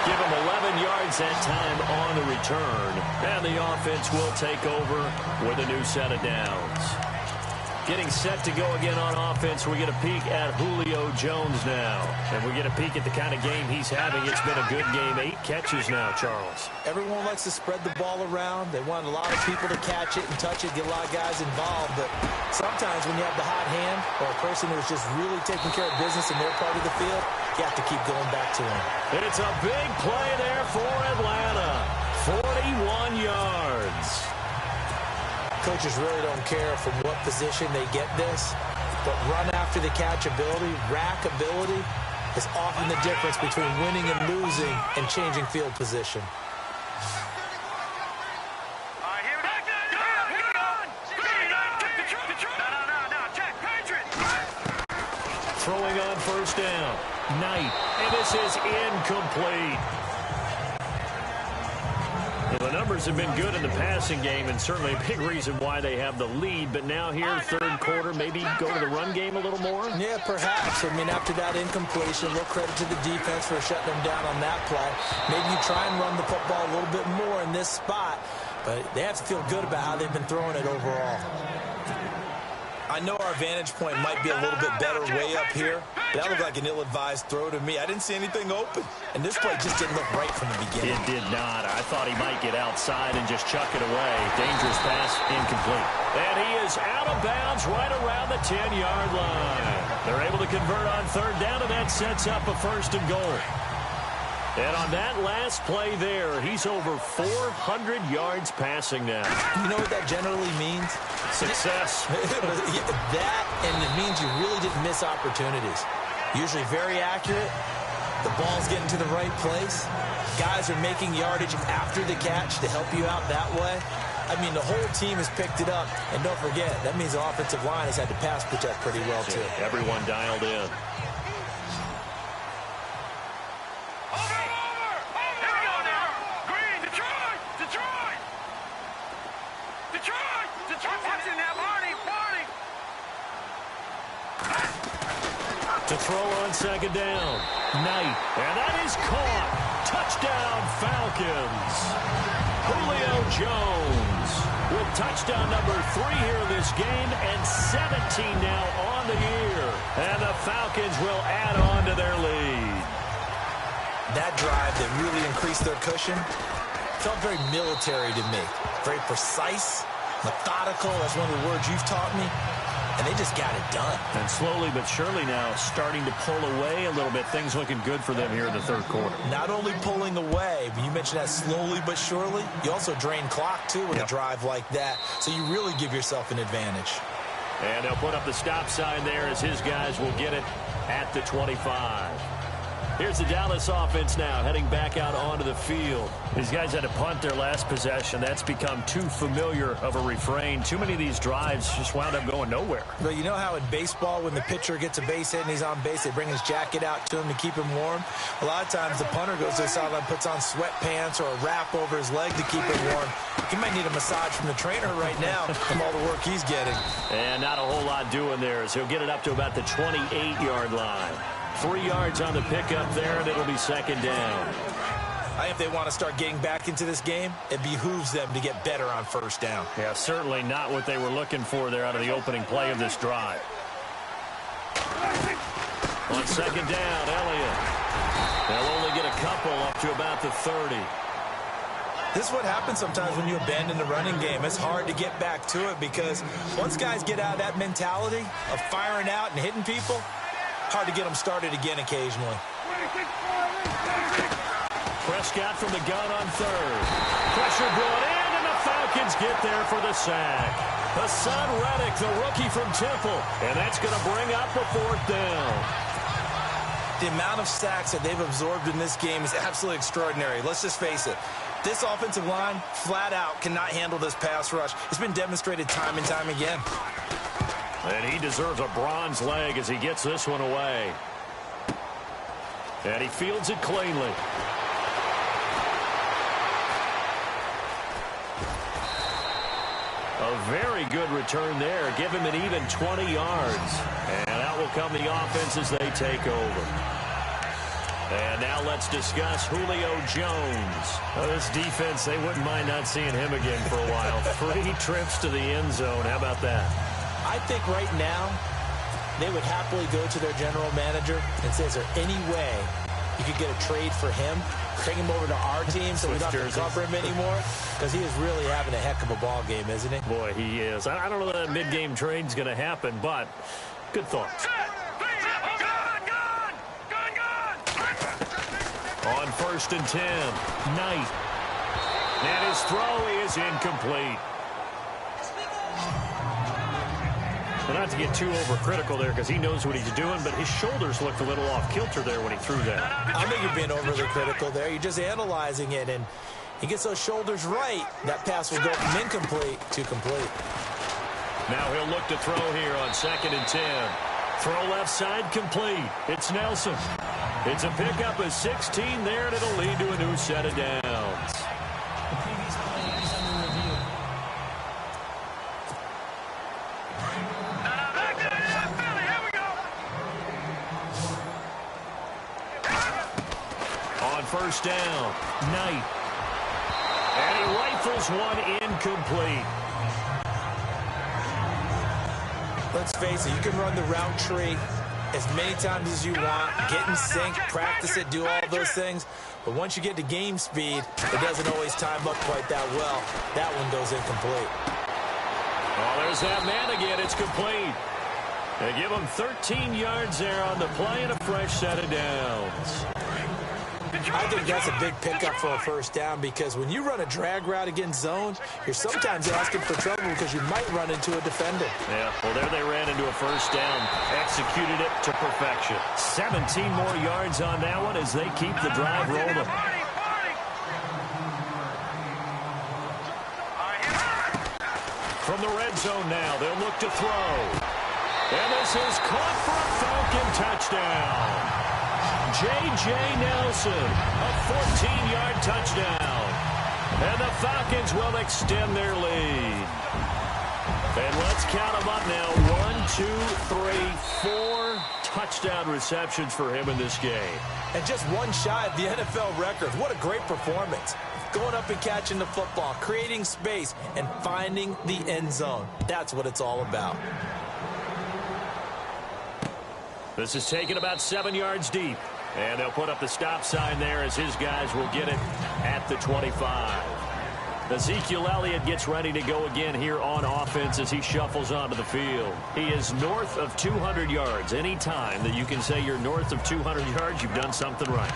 Give him 11 yards that time on the return. And the offense will take over with a new set of downs. Getting set to go again on offense, we get a peek at Julio Jones now. And we get a peek at the kind of game he's having. It's been a good game. 8 catches now, Charles. Everyone likes to spread the ball around. They want a lot of people to catch it and touch it, get a lot of guys involved. But sometimes when you have the hot hand or a person who's just really taking care of business in their part of the field, you have to keep going back to him. It's a big play there for Atlanta. 41 yards. Coaches really don't care from what position they get this, but run after the catch ability, rack ability is often the difference between winning and losing and changing field position. Throwing on first down. Knight, and this is incomplete. The numbers have been good in the passing game, and certainly a big reason why they have the lead. But now here, third quarter, maybe go to the run game a little more? Yeah, perhaps. I mean, after that incompletion, a little credit to the defense for shutting them down on that play. Maybe you try and run the football a little bit more in this spot, but they have to feel good about how they've been throwing it overall. I know our vantage point might be a little bit better way up here, but that looked like an ill-advised throw to me. I didn't see anything open, and this play just didn't look right from the beginning. It did not. I thought he might get outside and just chuck it away. Dangerous pass, incomplete. And he is out of bounds right around the 10-yard line. They're able to convert on third down, and that sets up a 1st and goal. And on that last play there, he's over 400 yards passing now. You know what that generally means? Success. That, and it means you really didn't miss opportunities. Usually very accurate. The ball's getting to the right place. Guys are making yardage after the catch to help you out that way. I mean, the whole team has picked it up. And don't forget, that means the offensive line has had to pass protect pretty well, too. Everyone dialed in. To throw on second down. Knight. And that is caught. Touchdown, Falcons. Julio Jones with touchdown number 3 here in this game and 17 now on the year. And the Falcons will add on to their lead. That drive that really increased their cushion felt very military to me. Very precise, methodical. That's one of the words you've taught me. And they just got it done. And slowly but surely now starting to pull away a little bit. Things looking good for them here in the third quarter. Not only pulling away, but you mentioned that slowly but surely. You also drain clock, too, with a drive like that. So you really give yourself an advantage. And they'll put up the stop sign there as his guys will get it at the 25. Here's the Dallas offense now heading back out onto the field. These guys had to punt their last possession. That's become too familiar of a refrain. Too many of these drives just wound up going nowhere. But you know how in baseball when the pitcher gets a base hit and he's on base, they bring his jacket out to him to keep him warm? A lot of times the punter goes to the sideline, puts on sweatpants or a wrap over his leg to keep him warm. He might need a massage from the trainer right now from all the work he's getting. And not a whole lot doing there as he'll get it up to about the 28-yard line. 3 yards on the pickup there, and it'll be second down. If they want to start getting back into this game, it behooves them to get better on first down. Yeah, certainly not what they were looking for there out of the opening play of this drive. On second down, Elliott. They'll only get a couple up to about the 30. This is what happens sometimes when you abandon the running game. It's hard to get back to it because once guys get out of that mentality of firing out and hitting people, hard to get them started again occasionally. Prescott from the gun on third. Pressure brought in, and the Falcons get there for the sack. Hassan Reddick, the rookie from Temple, and that's going to bring up a fourth down. The amount of sacks that they've absorbed in this game is absolutely extraordinary. Let's just face it. This offensive line, flat out, cannot handle this pass rush. It's been demonstrated time and time again. And he deserves a bronze leg as he gets this one away. And he fields it cleanly. A very good return there. Give him an even 20 yards. And out will come the offense as they take over. And now let's discuss Julio Jones. This defense, they wouldn't mind not seeing him again for a while. 3 trips to the end zone. How about that? I think right now they would happily go to their general manager and say, is there any way you could get a trade for him? Bring him over to our team so we don't have to cover him anymore? Because he is really having a heck of a ball game, isn't he? Boy, he is. I don't know that mid-game trade's going to happen, but good thoughts. On 1st and 10, Knight. And his throw is incomplete. Well, not to get too overcritical there because he knows what he's doing, but his shoulders looked a little off kilter there when he threw that. I think you're being overly critical there. You're just analyzing it, and he gets those shoulders right. That pass will go from incomplete to complete. Now he'll look to throw here on 2nd and 10. Throw left side complete. It's Nelson. It's a pickup of 16 there, and it'll lead to a new set of downs. The previous play is under review. On 1st down, Knight. And he rifles one incomplete. Let's face it, you can run the route tree as many times as you want, get in sync, practice it, do all those things. But once you get to game speed, it doesn't always time up quite that well. That one goes incomplete. Oh, there's that man again. It's complete. They give him 13 yards there on the play and a fresh set of downs. I think that's a big pickup for a first down because when you run a drag route against zone, you're sometimes asking for trouble because you might run into a defender. Yeah, well, there they ran into a first down, executed it to perfection. 17 more yards on that one as they keep the drive rolling. From the red zone now, they'll look to throw. And this is caught for a Falcon touchdown. J.J. Nelson, a 14-yard touchdown. And the Falcons will extend their lead. And let's count them up now. 1, 2, 3, 4 touchdown receptions for him in this game. And just one shy of the NFL record. What a great performance. Going up and catching the football, creating space, and finding the end zone. That's what it's all about. This is taken about 7 yards deep. And they'll put up the stop sign there as his guys will get it at the 25. Ezekiel Elliott gets ready to go again here on offense as he shuffles onto the field. He is north of 200 yards. Any time that you can say you're north of 200 yards, you've done something right.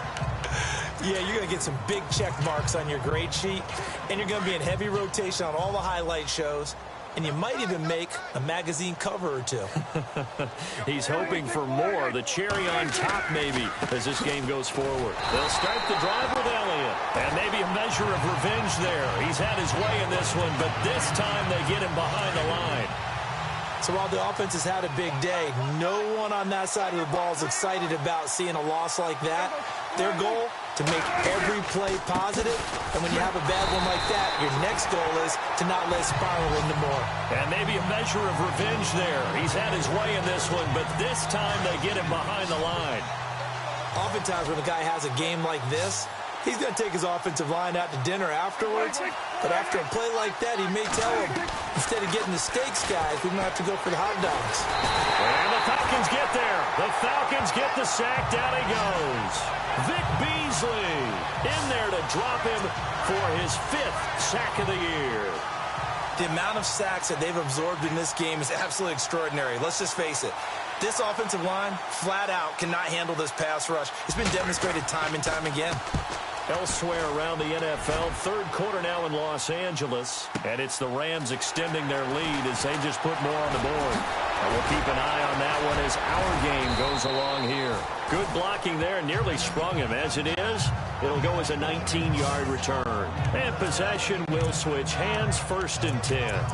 Yeah, you're going to get some big check marks on your grade sheet, and you're going to be in heavy rotation on all the highlight shows. and you might even make a magazine cover or two. He's hoping for more, the cherry on top maybe, as this game goes forward. They'll start the drive with Elliott, and maybe a measure of revenge there. He's had his way in this one, but this time they get him behind the line. So while the offense has had a big day, no one on that side of the ball is excited about seeing a loss like that. Their goal, to make every play positive, and when you have a bad one like that, your next goal is to not let it spiral into more. And maybe a measure of revenge there. He's had his way in this one, but this time they get him behind the line. Oftentimes when a guy has a game like this, he's going to take his offensive line out to dinner afterwards, but after a play like that, he may tell him, instead of getting the steaks, guys, we might have to go for the hot dogs. And the Falcons get there. The Falcons get the sack. Down he goes. Vic Beasley in there to drop him for his 5th sack of the year. The amount of sacks that they've absorbed in this game is absolutely extraordinary. Let's just face it. This offensive line, flat out, cannot handle this pass rush. It's been demonstrated time and time again. Elsewhere around the NFL, third quarter now in Los Angeles, and it's the Rams extending their lead as they just put more on the board. And we'll keep an eye on that one as our game goes along here. Good blocking there, nearly sprung him. As it is, it'll go as a 19-yard return. And possession will switch hands, 1st and 10.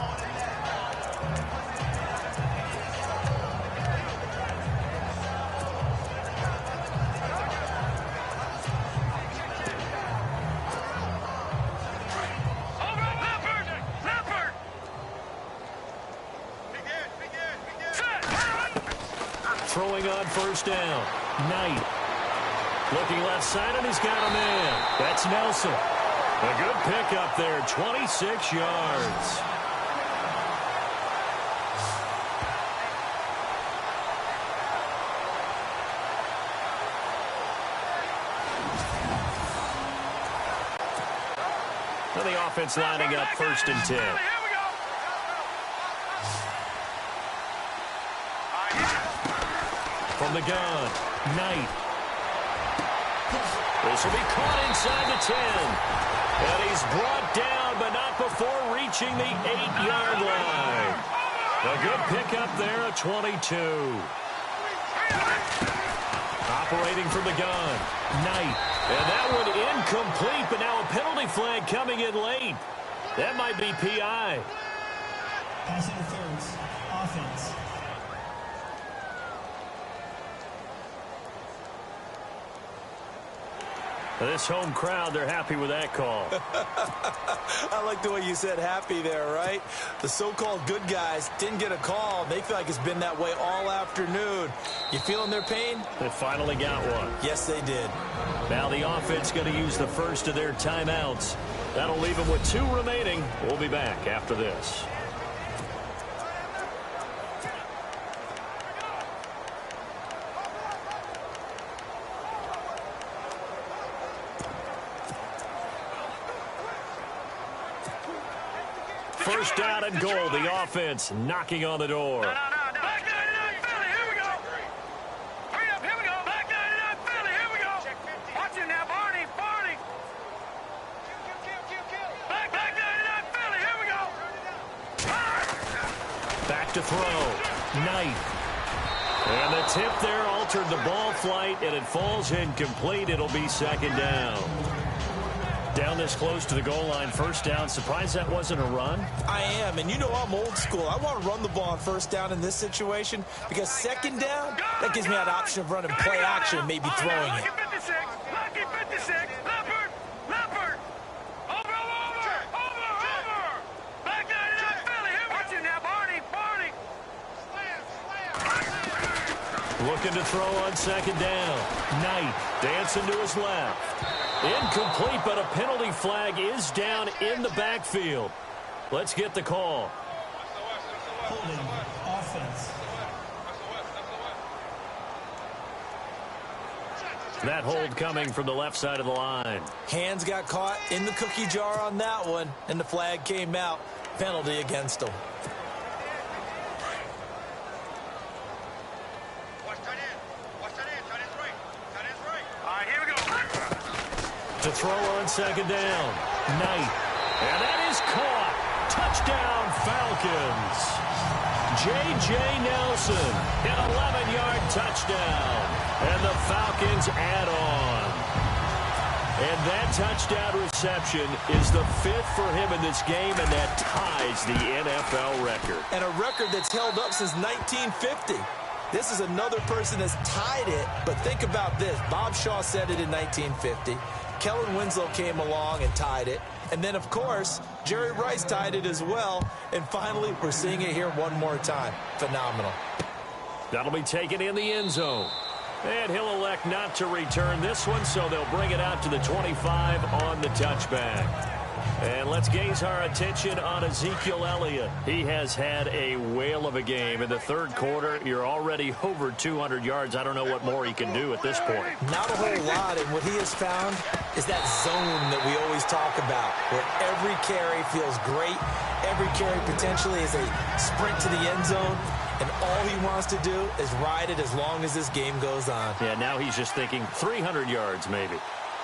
Throwing on 1st down. Knight. Looking left side, and he's got a man. That's Nelson. A good pickup there, 26 yards. And the offense lining up 1st and 10. From the gun, Knight. This will be caught inside the 10. And he's brought down, but not before reaching the 8-yard line. A good pickup there, a 22. Operating from the gun, Knight. And that one incomplete, but now a penalty flag coming in late. That might be PI. Pass interference, offense. This home crowd, they're happy with that call. I like the way you said happy there, right? The so-called good guys didn't get a call. They feel like it's been that way all afternoon. You feeling their pain? They finally got one. Yes, they did. Now the offense going to use the first of their timeouts. That'll leave them with 2 remaining. We'll be back after this. First down and goal. The offense knocking on the door. Back 99 Philly, here we go. Hurry up, here we go. Back 99 Philly, here we go. Watch it now, Barney. Back 99 Philly, here we go. Back to throw. Knight. And the tip there altered the ball flight, and it falls incomplete. It'll be 2nd down. Down this close to the goal line, 1st down. Surprised that wasn't a run? I am, and you know I'm old school. I want to run the ball on 1st down in this situation because 2nd down, that gives me that option of running play action and maybe throwing it. Lucky 56, Leopard. Over. Back 99 Philly, here we go. Watch it now, Barney. Looking to throw on 2nd down. Knight dancing to his left. Incomplete, but a penalty flag is down in the backfield. Let's get the call. Holding, offense. That hold coming from the left side of the line. Hands got caught in the cookie jar on that one, and the flag came out. Penalty against them. To throw on 2nd down. Knight. And that is caught. Touchdown, Falcons. J.J. Nelson, an 11-yard touchdown. And the Falcons add on. And that touchdown reception is the 5th for him in this game, and that ties the NFL record. And a record that's held up since 1950. This is another person that's tied it, but think about this. Bob Shaw said it in 1950. Kellen Winslow came along and tied it. And then, of course, Jerry Rice tied it as well. And finally, we're seeing it here one more time. Phenomenal. That'll be taken in the end zone. And he'll elect not to return this one, so they'll bring it out to the 25 on the touchback. And let's gaze our attention on Ezekiel Elliott. He has had a whale of a game. In the third quarter, you're already over 200 yards. I don't know what more he can do at this point. Not a whole lot, and what he has found is that zone that we always talk about, where every carry feels great. Every carry potentially is a sprint to the end zone, and all he wants to do is ride it as long as this game goes on. Yeah, now he's just thinking 300 yards maybe.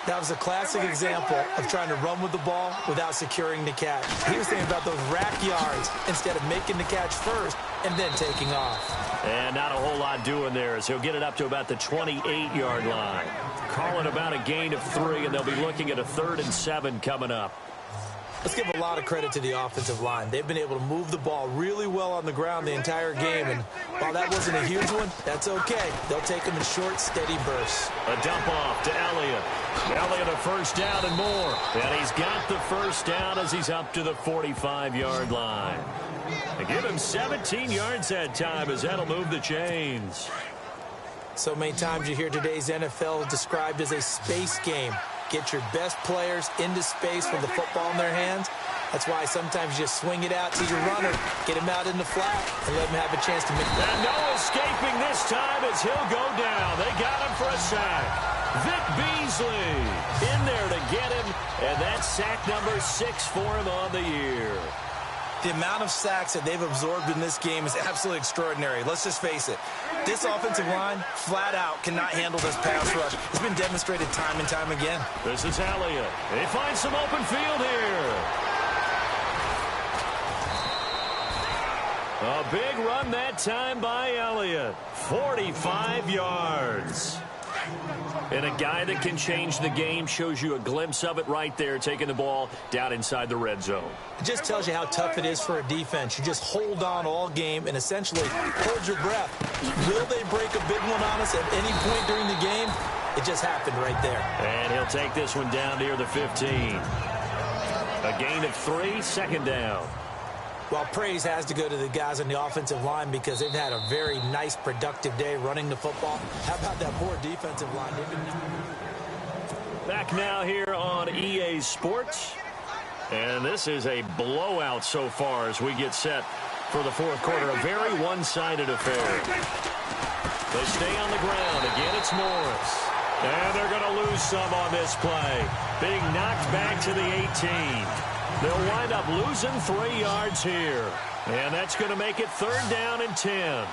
That was a classic example of trying to run with the ball without securing the catch. He was thinking about those rack yards instead of making the catch first and then taking off. And not a whole lot doing there as he'll get it up to about the 28-yard line. Call it about a gain of 3, and they'll be looking at a 3rd and 7 coming up. Let's give a lot of credit to the offensive line. They've been able to move the ball really well on the ground the entire game, and while that wasn't a huge one, that's okay. They'll take them in short, steady bursts. A dump off to Elliott. Elliott a first down and more. And he's got the first down as he's up to the 45-yard line. They give him 17 yards that time as that'll move the chains. So many times you hear today's NFL described as a space game. Get your best players into space with the football in their hands. That's why sometimes you just swing it out to your runner, get him out in the flat, and let him have a chance to make that. And no escaping this time as he'll go down. They got him for a sack. Vic Beasley in there to get him, and that's sack number 6 for him on the year. The amount of sacks that they've absorbed in this game is absolutely extraordinary. Let's just face it. This offensive line, flat out, cannot handle this pass rush. It's been demonstrated time and time again. This is Elliott. They find some open field here. A big run that time by Elliott. 45 yards. And a guy that can change the game, shows you a glimpse of it right there, taking the ball down inside the red zone. It just tells you how tough it is for a defense. You just hold on all game and essentially hold your breath. Will they break a big one on us at any point during the game? It just happened right there. And he'll take this one down near the 15. A gain of 3, 2nd down. Well, praise has to go to the guys on the offensive line because they've had a very nice, productive day running the football. How about that poor defensive line? Back now here on EA Sports. And this is a blowout so far as we get set for the fourth quarter. A very one-sided affair. They stay on the ground. Again, it's Morris. And they're going to lose some on this play. Being knocked back to the 18. They'll wind up losing 3 yards here. And that's going to make it 3rd down and 10.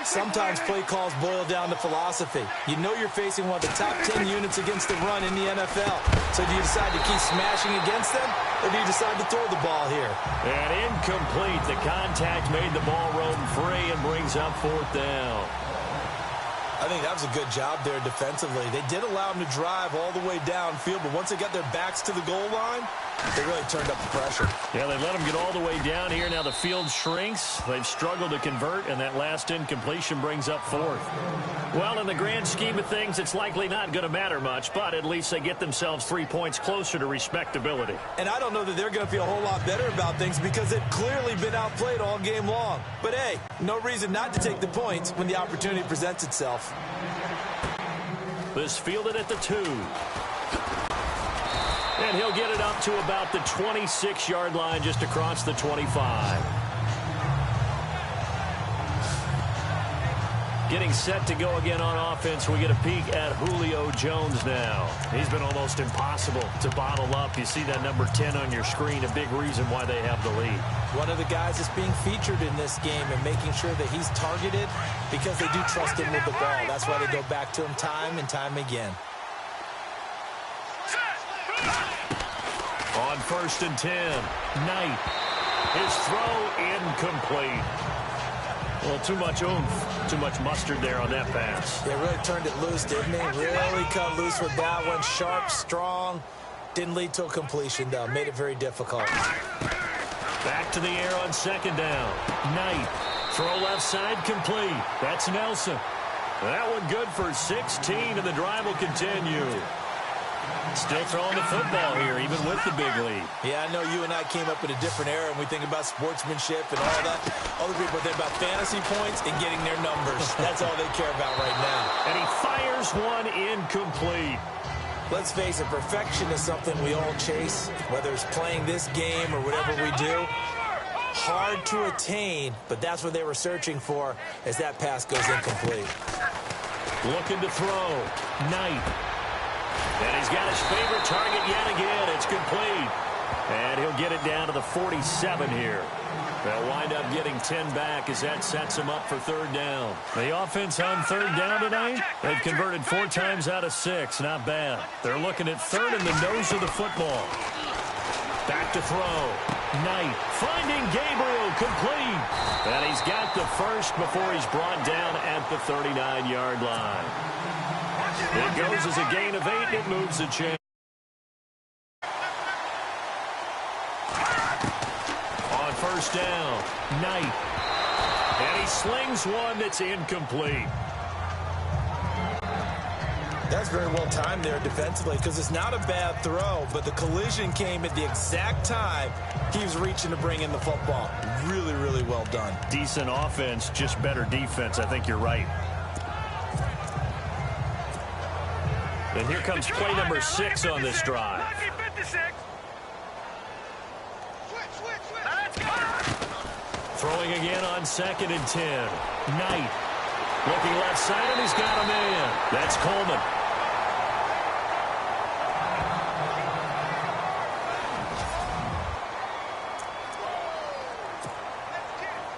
Sometimes play calls boil down to philosophy. You know you're facing one of the top 10 units against the run in the NFL. So do you decide to keep smashing against them, or do you decide to throw the ball here? And incomplete. The contact made the ball roam free and brings up 4th down. I think that was a good job there defensively. They did allow them to drive all the way downfield, but once they got their backs to the goal line, they really turned up the pressure. Yeah, they let them get all the way down here. Now the field shrinks. They've struggled to convert, and that last incompletion brings up 4th. Well, in the grand scheme of things, it's likely not going to matter much, but at least they get themselves 3 points closer to respectability. And I don't know that they're going to feel a whole lot better about things because they've clearly been outplayed all game long. But, hey, no reason not to take the points when the opportunity presents itself. This fielded at the 2. And he'll get it up to about the 26-yard line just across the 25. Getting set to go again on offense. We get a peek at Julio Jones now. He's been almost impossible to bottle up. You see that number 10 on your screen, a big reason why they have the lead. One of the guys that's being featured in this game and making sure that he's targeted because they do trust him with the ball. That's why they go back to him time and time again. On 1st and 10, Knight. His throw incomplete. Well, too much oomph, too much mustard there on that pass. Yeah, really turned it loose, didn't he? Really cut loose with that one. Sharp, strong. Didn't lead to a completion, though. Made it very difficult. Back to the air on second down. Knight. Throw left side complete. That's Nelson. That one good for 16, and the drive will continue. Still throwing the football here, even with the big lead. Yeah, I know you and I came up in a different era, and we think about sportsmanship and all that. Other people think about fantasy points and getting their numbers. That's all they care about right now. And he fires one incomplete. Let's face it, perfection is something we all chase, whether it's playing this game or whatever we do. Hard to attain, but that's what they were searching for as that pass goes incomplete. Looking to throw. Knight. And he's got his favorite target yet again. It's complete. And he'll get it down to the 47 here. They'll wind up getting 10 back as that sets him up for third down. The offense on third down tonight, they've converted 4 times out of 6. Not bad. They're looking at third in the nose of the football. Back to throw. Knight finding Gabriel, complete. And he's got the first before he's brought down at the 39-yard line. It goes as a gain of 8, and it moves the chain. On first down, Knight. And he slings one that's incomplete. That's very well timed there defensively because it's not a bad throw, but the collision came at the exact time he was reaching to bring in the football. Really, really well done. Decent offense, just better defense. I think you're right. And here comes play number 6 on this drive. Throwing again on second and 10. Knight. Looking left side, and he's got a man. That's Coleman.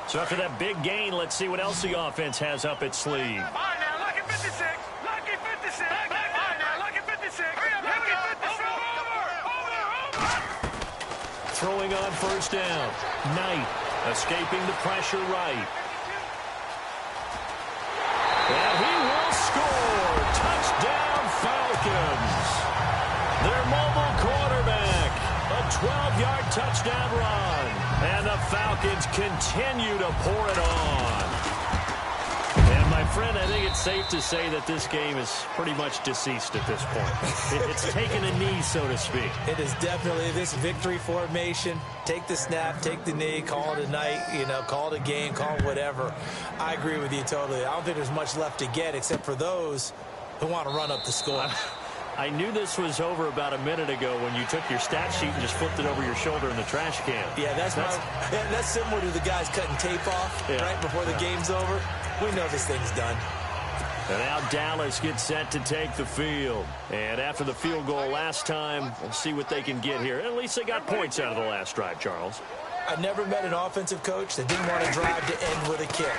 So after that big gain, let's see what else the offense has up its sleeve. All right, now, lucky 56. Lucky 56. All right, now, lucky 56. Lucky 56. Throwing on first down. Knight escaping the pressure right. And he will score. Touchdown, Falcons. Their mobile quarterback. A 12-yard touchdown run. And the Falcons continue to pour it on. And my friend, I think it's safe to say that this game is pretty much deceased at this point. It's taken a knee, so to speak. It is definitely this victory formation. Take the snap, take the knee, call it a night, call it a game, call it whatever. I agree with you totally. I don't think there's much left to get except for those who want to run up the score. I knew this was over about a minute ago when you took your stat sheet and just flipped it over your shoulder in the trash can. Yeah, that's similar to the guys cutting tape off right before the game's over. We know this thing's done. And now Dallas gets set to take the field. And after the field goal last time, we'll see what they can get here. At least they got points out of the last drive, Charles. I never met an offensive coach that didn't want to drive to end with a kick.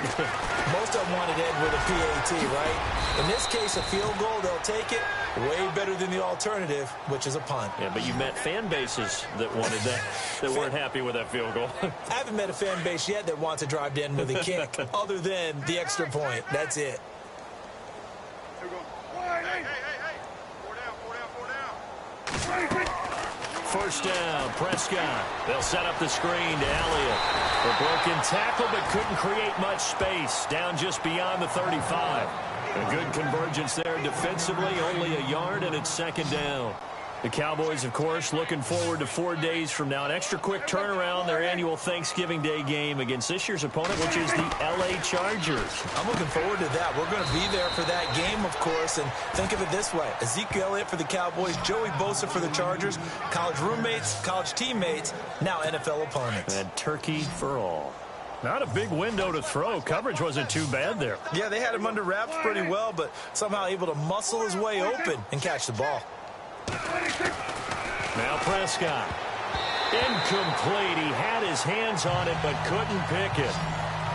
Most of them wanted to end with a PAT, right? In this case, a field goal, they'll take it. Way better than the alternative, which is a punt. Yeah, but you met fan bases that wanted that, that weren't happy with that field goal. I haven't met a fan base yet that wants to drive to end with a kick, other than the extra point. That's it. First down, Prescott. They'll set up the screen to Elliott. A broken tackle, but couldn't create much space. Down just beyond the 35. A good convergence there defensively, only a yard, and it's second down. The Cowboys, of course, looking forward to 4 days from now. An extra quick turnaround, their annual Thanksgiving Day game against this year's opponent, which is the L.A. Chargers. I'm looking forward to that. We're going to be there for that game, of course, and think of it this way. Ezekiel Elliott for the Cowboys, Joey Bosa for the Chargers, college roommates, college teammates, now NFL opponents. And turkey for all. Not a big window to throw. Coverage wasn't too bad there. Yeah, they had him under wraps pretty well, but somehow able to muscle his way open and catch the ball. Now Prescott. Incomplete. He had his hands on it, but couldn't pick it.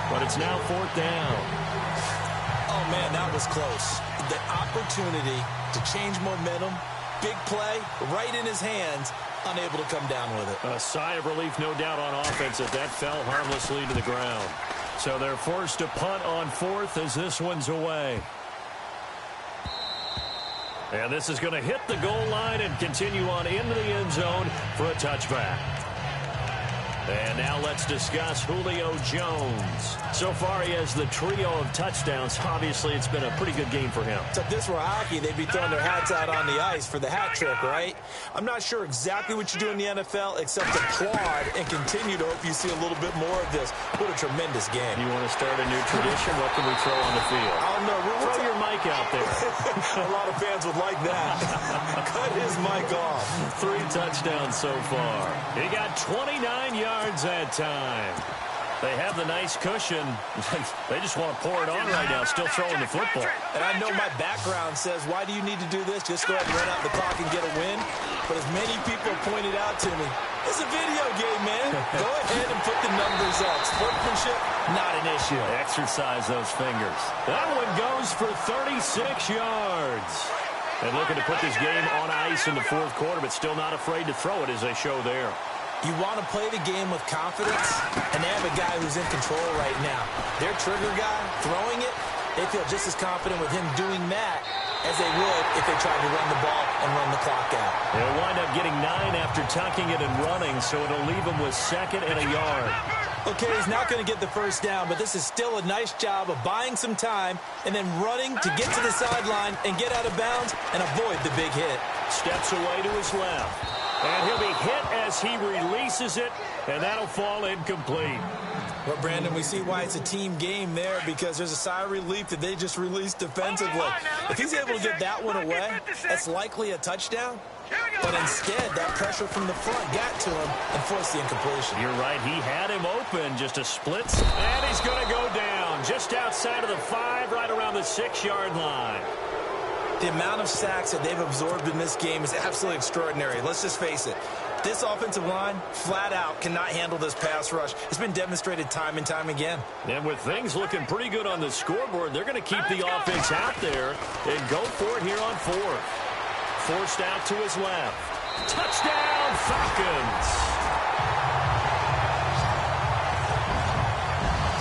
But it's now fourth down. Oh, man, that was close. The opportunity to change momentum, big play, right in his hands, unable to come down with it. A sigh of relief, no doubt, on offense as that fell harmlessly to the ground. So they're forced to punt on fourth as this one's away. And this is going to hit the goal line and continue on into the end zone for a touchback. And now let's discuss Julio Jones. So far, he has the trio of touchdowns. Obviously, it's been a pretty good game for him. So if this were hockey, they'd be throwing their hats out on the ice for the hat trick, right? I'm not sure exactly what you do in the NFL except applaud and continue to hope you see a little bit more of this. What a tremendous game. You want to start a new tradition? What can we throw on the field? I don't know. Throw your mic out there. A lot of fans would like that. Cut his mic off. 3 touchdowns so far. He got 29 yards that time. They have the nice cushion. They just want to pour it on right now, still throwing the football. And I know my background says, why do you need to do this? Just go ahead and run out the clock and get a win. But as many people pointed out to me, it's a video game, man. Go ahead and put the numbers up. Sportsmanship, not an issue. Exercise those fingers. That one goes for 36 yards. And looking to put this game on ice in the fourth quarter, but still not afraid to throw it as they show there. You want to play the game with confidence, and they have a guy who's in control right now. Their trigger guy, throwing it, they feel just as confident with him doing that as they would if they tried to run the ball and run the clock out. They'll wind up getting 9 after tucking it and running, so it'll leave them with 2nd and a yard. Okay, he's not going to get the first down, but this is still a nice job of buying some time and then running to get to the sideline and get out of bounds and avoid the big hit. Steps away to his left. And he'll be hit as he releases it, and that'll fall incomplete. Well, Brandon, we see why it's a team game there because there's a sigh of relief that they just released defensively. If he's able to get that one away, that's likely a touchdown. But instead, that pressure from the front got to him and forced the incompletion. You're right. He had him open, just a split. And he's going to go down just outside of the 5, right around the 6-yard line. The amount of sacks that they've absorbed in this game is absolutely extraordinary. Let's just face it. This offensive line, flat out, cannot handle this pass rush. It's been demonstrated time and time again. And with things looking pretty good on the scoreboard, they're going to keep the offense out there and go for it here on 4th. Forced out to his left. Touchdown, Falcons!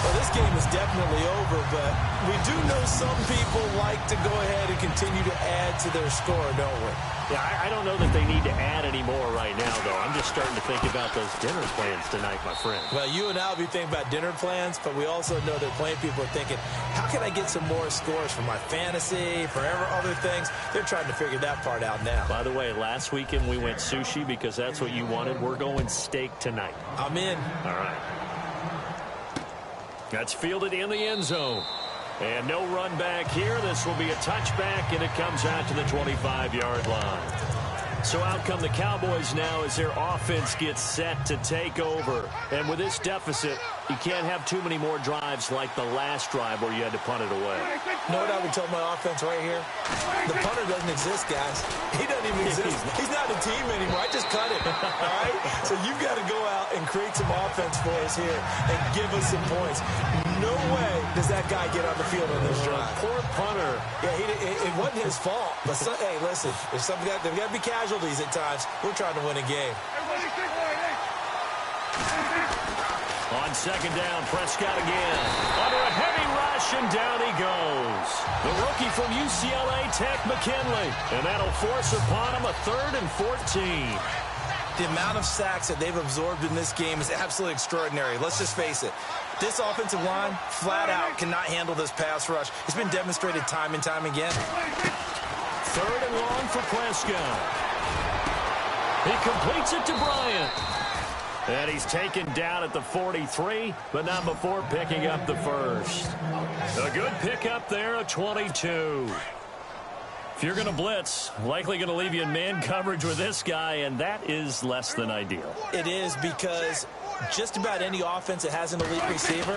Well, this game is definitely over, but we do know some people like to go ahead and continue to add to their score, don't we? Yeah, I don't know that they need to add any more right now, though. I'm just starting to think about those dinner plans tonight, my friend. Well, you and I will be thinking about dinner plans, but we also know that plenty of people are thinking, how can I get some more scores for my fantasy, for other things? They're trying to figure that part out now. By the way, last weekend we went sushi because that's what you wanted. We're going steak tonight. I'm in. All right. That's fielded in the end zone. And no run back here. This will be a touchback, and it comes out to the 25-yard line. So out come the Cowboys now as their offense gets set to take over. And with this deficit, you can't have too many more drives like the last drive where you had to punt it away. You know what I would tell my offense right here? The punter doesn't exist, guys. He doesn't even exist. He's not a team anymore. I just cut him, all right? So you've got to go out and create some offense for us here and give us some points. No way does that guy get on the field on this drive. Poor punter. Yeah, it wasn't his fault. But, hey, listen, there's got to be casualties at times. We're trying to win a game. On 2nd down, Prescott again. Under a heavy rush, and down he goes. The rookie from UCLA Tech, McKinley. And that'll force upon him a 3rd and 14. The amount of sacks that they've absorbed in this game is absolutely extraordinary. Let's just face it. This offensive line, flat out, cannot handle this pass rush. It's been demonstrated time and time again. 3rd and long for Prescott. He completes it to Bryant. And he's taken down at the 43, but not before picking up the first. A good pickup there, a 22. If you're going to blitz, likely going to leave you in man coverage with this guy, and that is less than ideal. It is because just about any offense that has an elite receiver,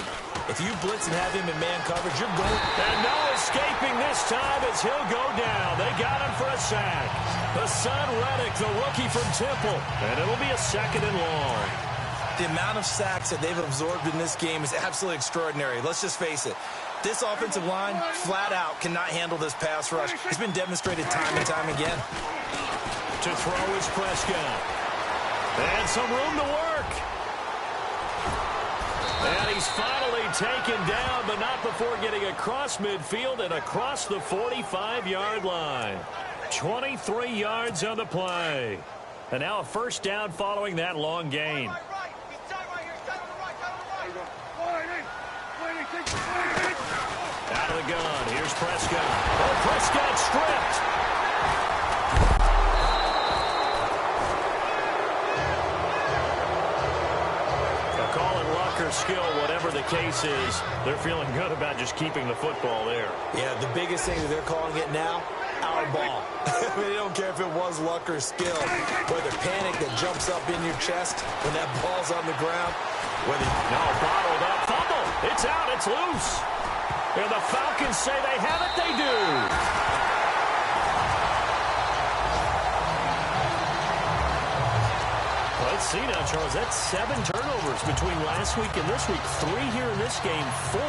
if you blitz and have him in man coverage, you're going. And no escaping this time as he'll go down. They got him for a sack. Hassan Reddick, the rookie from Temple, and it'll be a 2nd and long. The amount of sacks that they've absorbed in this game is absolutely extraordinary. Let's just face it. This offensive line, flat out, cannot handle this pass rush. It's been demonstrated time and time again. To throw is Prescott. And some room to work. And he's finally taken down, but not before getting across midfield and across the 45-yard line. 23 yards on the play. And now a first down following that long gain. Out of the gun. Here's Prescott. Oh, Prescott stripped. They'll call it luck or skill, whatever the case is. They're feeling good about just keeping the football there. Yeah, the biggest thing that they're calling it now, our ball. I mean, they don't care if it was luck or skill. Whether panic that jumps up in your chest when that ball's on the ground. Whether bottled up. Fumble. It's out. It's loose. And the Falcons say they have it. They do. Let's see now, Charles. That's 7 turnovers between last week and this week. 3 here in this game, 4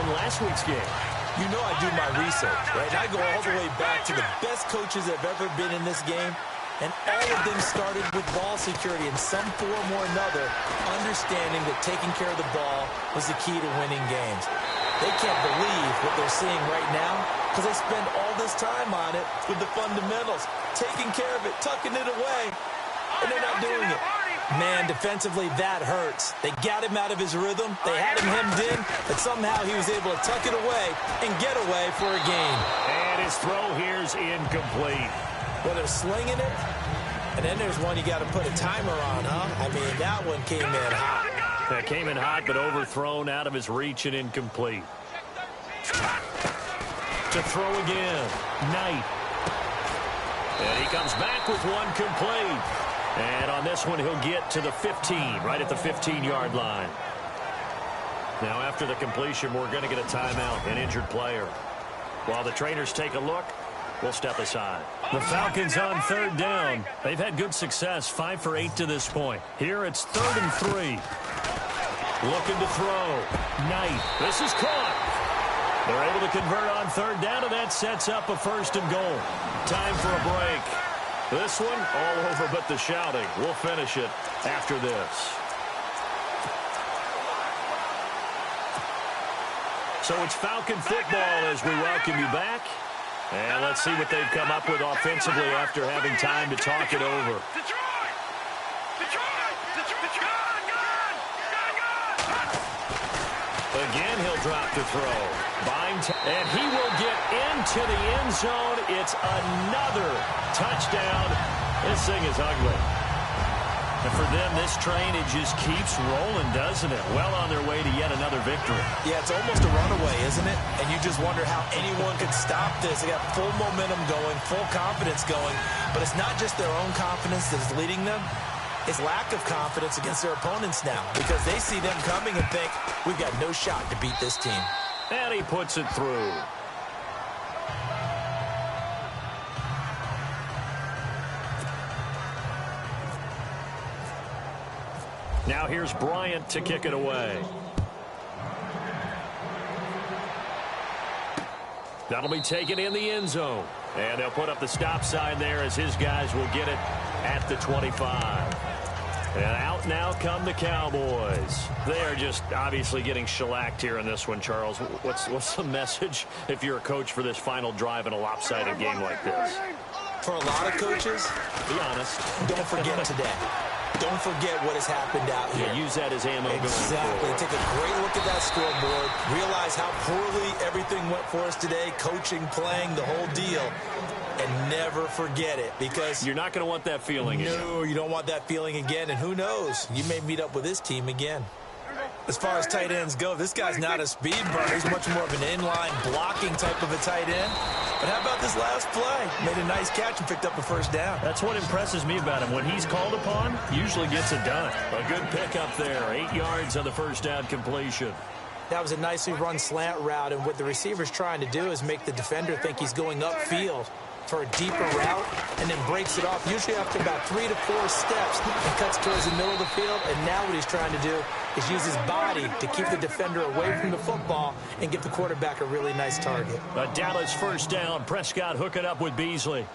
in last week's game. You know I do my research, right? And I go all the way back to the best coaches that have ever been in this game. And all of them started with ball security in some form or another, understanding that taking care of the ball was the key to winning games. They can't believe what they're seeing right now because they spend all this time on it with the fundamentals, taking care of it, tucking it away, and they're not doing it. Man, defensively, that hurts. They got him out of his rhythm. They had him hemmed in, but somehow he was able to tuck it away and get away for a gain. And his throw here's incomplete. Well, they're slinging it, and then there's one you got to put a timer on, huh? I mean, that one came in hot. That came in hot, but overthrown out of his reach and incomplete. To throw again. Knight. And he comes back with one complete. And on this one, he'll get to the 15, right at the 15-yard line. Now, after the completion, we're going to get a timeout, an injured player. While the trainers take a look, we'll step aside. The Falcons on 3rd down. They've had good success, 5 for 8 to this point. Here it's 3rd and 3. Looking to throw. Knight. This is caught. They're able to convert on 3rd down, and that sets up a 1st and goal. Time for a break. This one all over but the shouting. We'll finish it after this. So it's Falcon football as we welcome you back. And let's see what they've come up with offensively after having time to talk it over. Again, he'll drop to throw. And he will get into the end zone. It's another touchdown. This thing is ugly. And for them, this train, it just keeps rolling, doesn't it? Well on their way to yet another victory. Yeah, it's almost a runaway, isn't it? And you just wonder how anyone could stop this. They got full momentum going, full confidence going. But it's not just their own confidence that is leading them. It's lack of confidence against their opponents now because they see them coming and think, we've got no shot to beat this team. And he puts it through. Now here's Bryant to kick it away. That'll be taken in the end zone. And they'll put up the stop sign there as his guys will get it at the 25. And out now come the Cowboys. They are just obviously getting shellacked here in this one, Charles. What's the message if you're a coach for this final drive in a lopsided game like this? For a lot of coaches, be honest, don't forget today. Don't forget what has happened out here. Yeah, use that as ammo going Exactly. forward. Take a great look at that scoreboard. Realize how poorly everything went for us today. Coaching, playing, the whole deal. And never forget it because you're not going to want that feeling again. No, you don't want that feeling again. And who knows? You may meet up with this team again. As far as tight ends go, this guy's not a speed burner. He's much more of an inline blocking type of a tight end. But how about this last play? Made a nice catch and picked up a 1st down. That's what impresses me about him. When he's called upon, usually gets it done. A good pickup there. 8 yards on the 1st down completion. That was a nicely run slant route. And what the receiver's trying to do is make the defender think he's going upfield for a deeper route and then breaks it off, usually after about 3 to 4 steps, and cuts towards the middle of the field. And now what he's trying to do is use his body to keep the defender away from the football and give the quarterback a really nice target. A Dallas 1st down. Prescott hooking up with Beasley.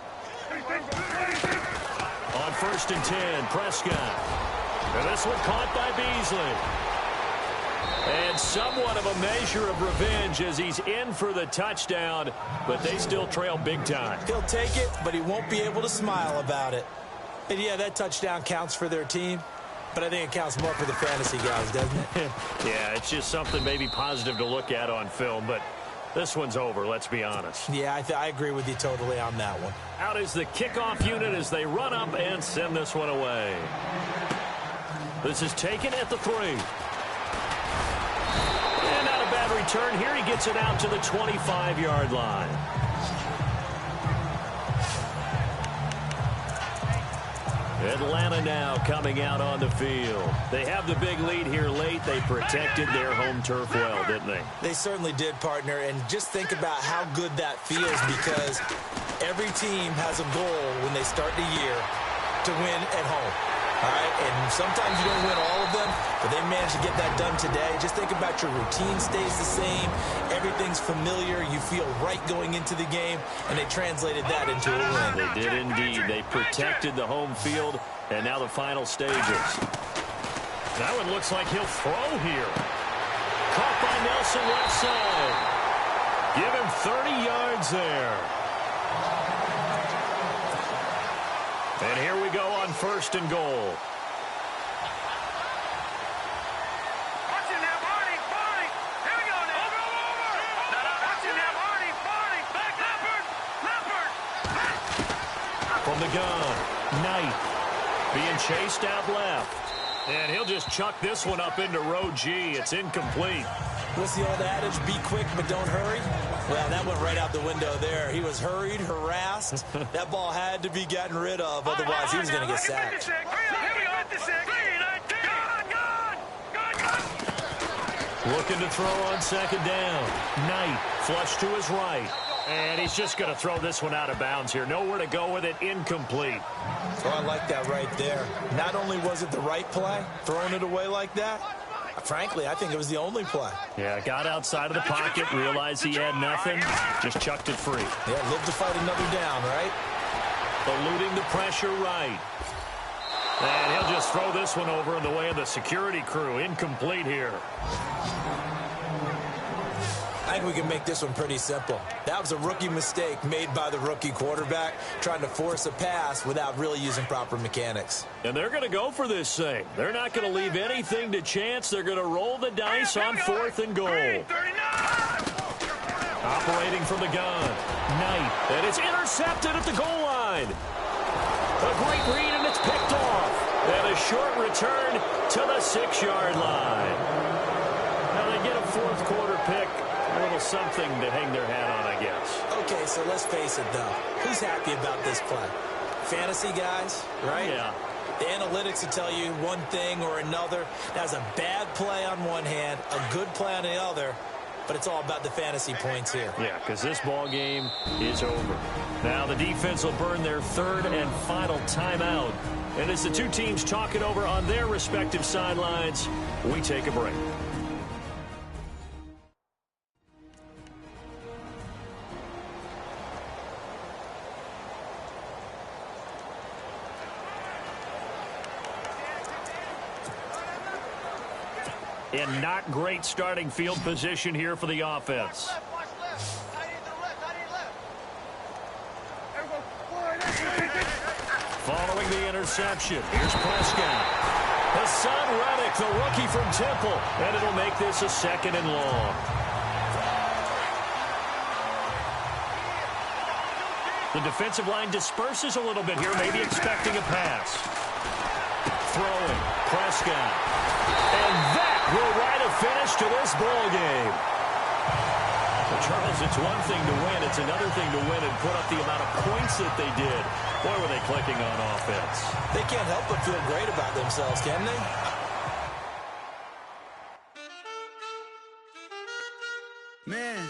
On 1st and 10, Prescott. And this one caught by Beasley. And somewhat of a measure of revenge as he's in for the touchdown, but they still trail big time. He'll take it, but he won't be able to smile about it. And yeah, that touchdown counts for their team, but I think it counts more for the fantasy guys, doesn't it? Yeah, it's just something maybe positive to look at on film, but this one's over, let's be honest. Yeah, I agree with you totally on that one. Out is the kickoff unit as they run up and send this one away. This is taken at the 3. And not a bad return here. He gets it out to the 25-yard line. Atlanta now coming out on the field. They have the big lead here late. They protected their home turf well, didn't they? They certainly did, partner. And just think about how good that feels, because every team has a goal when they start the year to win at home. All right, and sometimes you don't win all of them, but they managed to get that done today. Just think about your routine stays the same. Everything's familiar. You feel right going into the game, and they translated that into a win. They did indeed. They protected the home field, and now the final stages. That one looks like he'll throw here. Caught by Nelson left side. Give him 30 yards there. And here we go on 1st and goal. Watch him now, Barney. Barney. Here we go now. Over. Watch him now, Barney. Barney. Back, Leopard. From the gun, Knight being chased out left. And he'll just chuck this one up into row G. It's incomplete. What's the old adage? Be quick, but don't hurry. Well, that went right out the window there. He was hurried, harassed. That ball had to be gotten rid of. Otherwise, he was going to get sacked. Looking to throw on 2nd down. Knight flush to his right. And he's just going to throw this one out of bounds here. Nowhere to go with it. Incomplete. Oh, I like that right there. Not only was it the right play, throwing it away like that, frankly, I think it was the only play. Yeah, got outside of the pocket, realized he had nothing, just chucked it free. Yeah, live to fight another down, right? Eluding the pressure right. And he'll just throw this one over in the way of the security crew. Incomplete here. I think we can make this one pretty simple. That was a rookie mistake made by the rookie quarterback, trying to force a pass without really using proper mechanics. And they're going to go for this thing. They're not going to leave anything to chance. They're going to roll the dice on 4th and goal. Operating from the gun. Knight. And it's intercepted at the goal line. A great read, and it's picked off. And a short return to the 6-yard line. Now they get a 4th quarter pick. A little something to hang their hat on, I guess. Okay, so let's face it, though. Who's happy about this play? Fantasy guys, right? Yeah. The analytics will tell you one thing or another. That's a bad play on one hand, a good play on the other, but it's all about the fantasy points here. Yeah, because this ball game is over. Now the defense will burn their 3rd and final timeout. And as the two teams talk it over on their respective sidelines, we take a break. And not great starting field position here for the offense. Following the interception, here's Prescott. Hassan Reddick, the rookie from Temple, and it'll make this a 2nd and long. The defensive line disperses a little bit here, maybe expecting a pass. Throwing, Prescott. And that will write a finish to this ball game. Well, Charles, it's one thing to win. It's another thing to win and put up the amount of points that they did. Boy, were they clicking on offense. They can't help but feel great about themselves, can they? Man,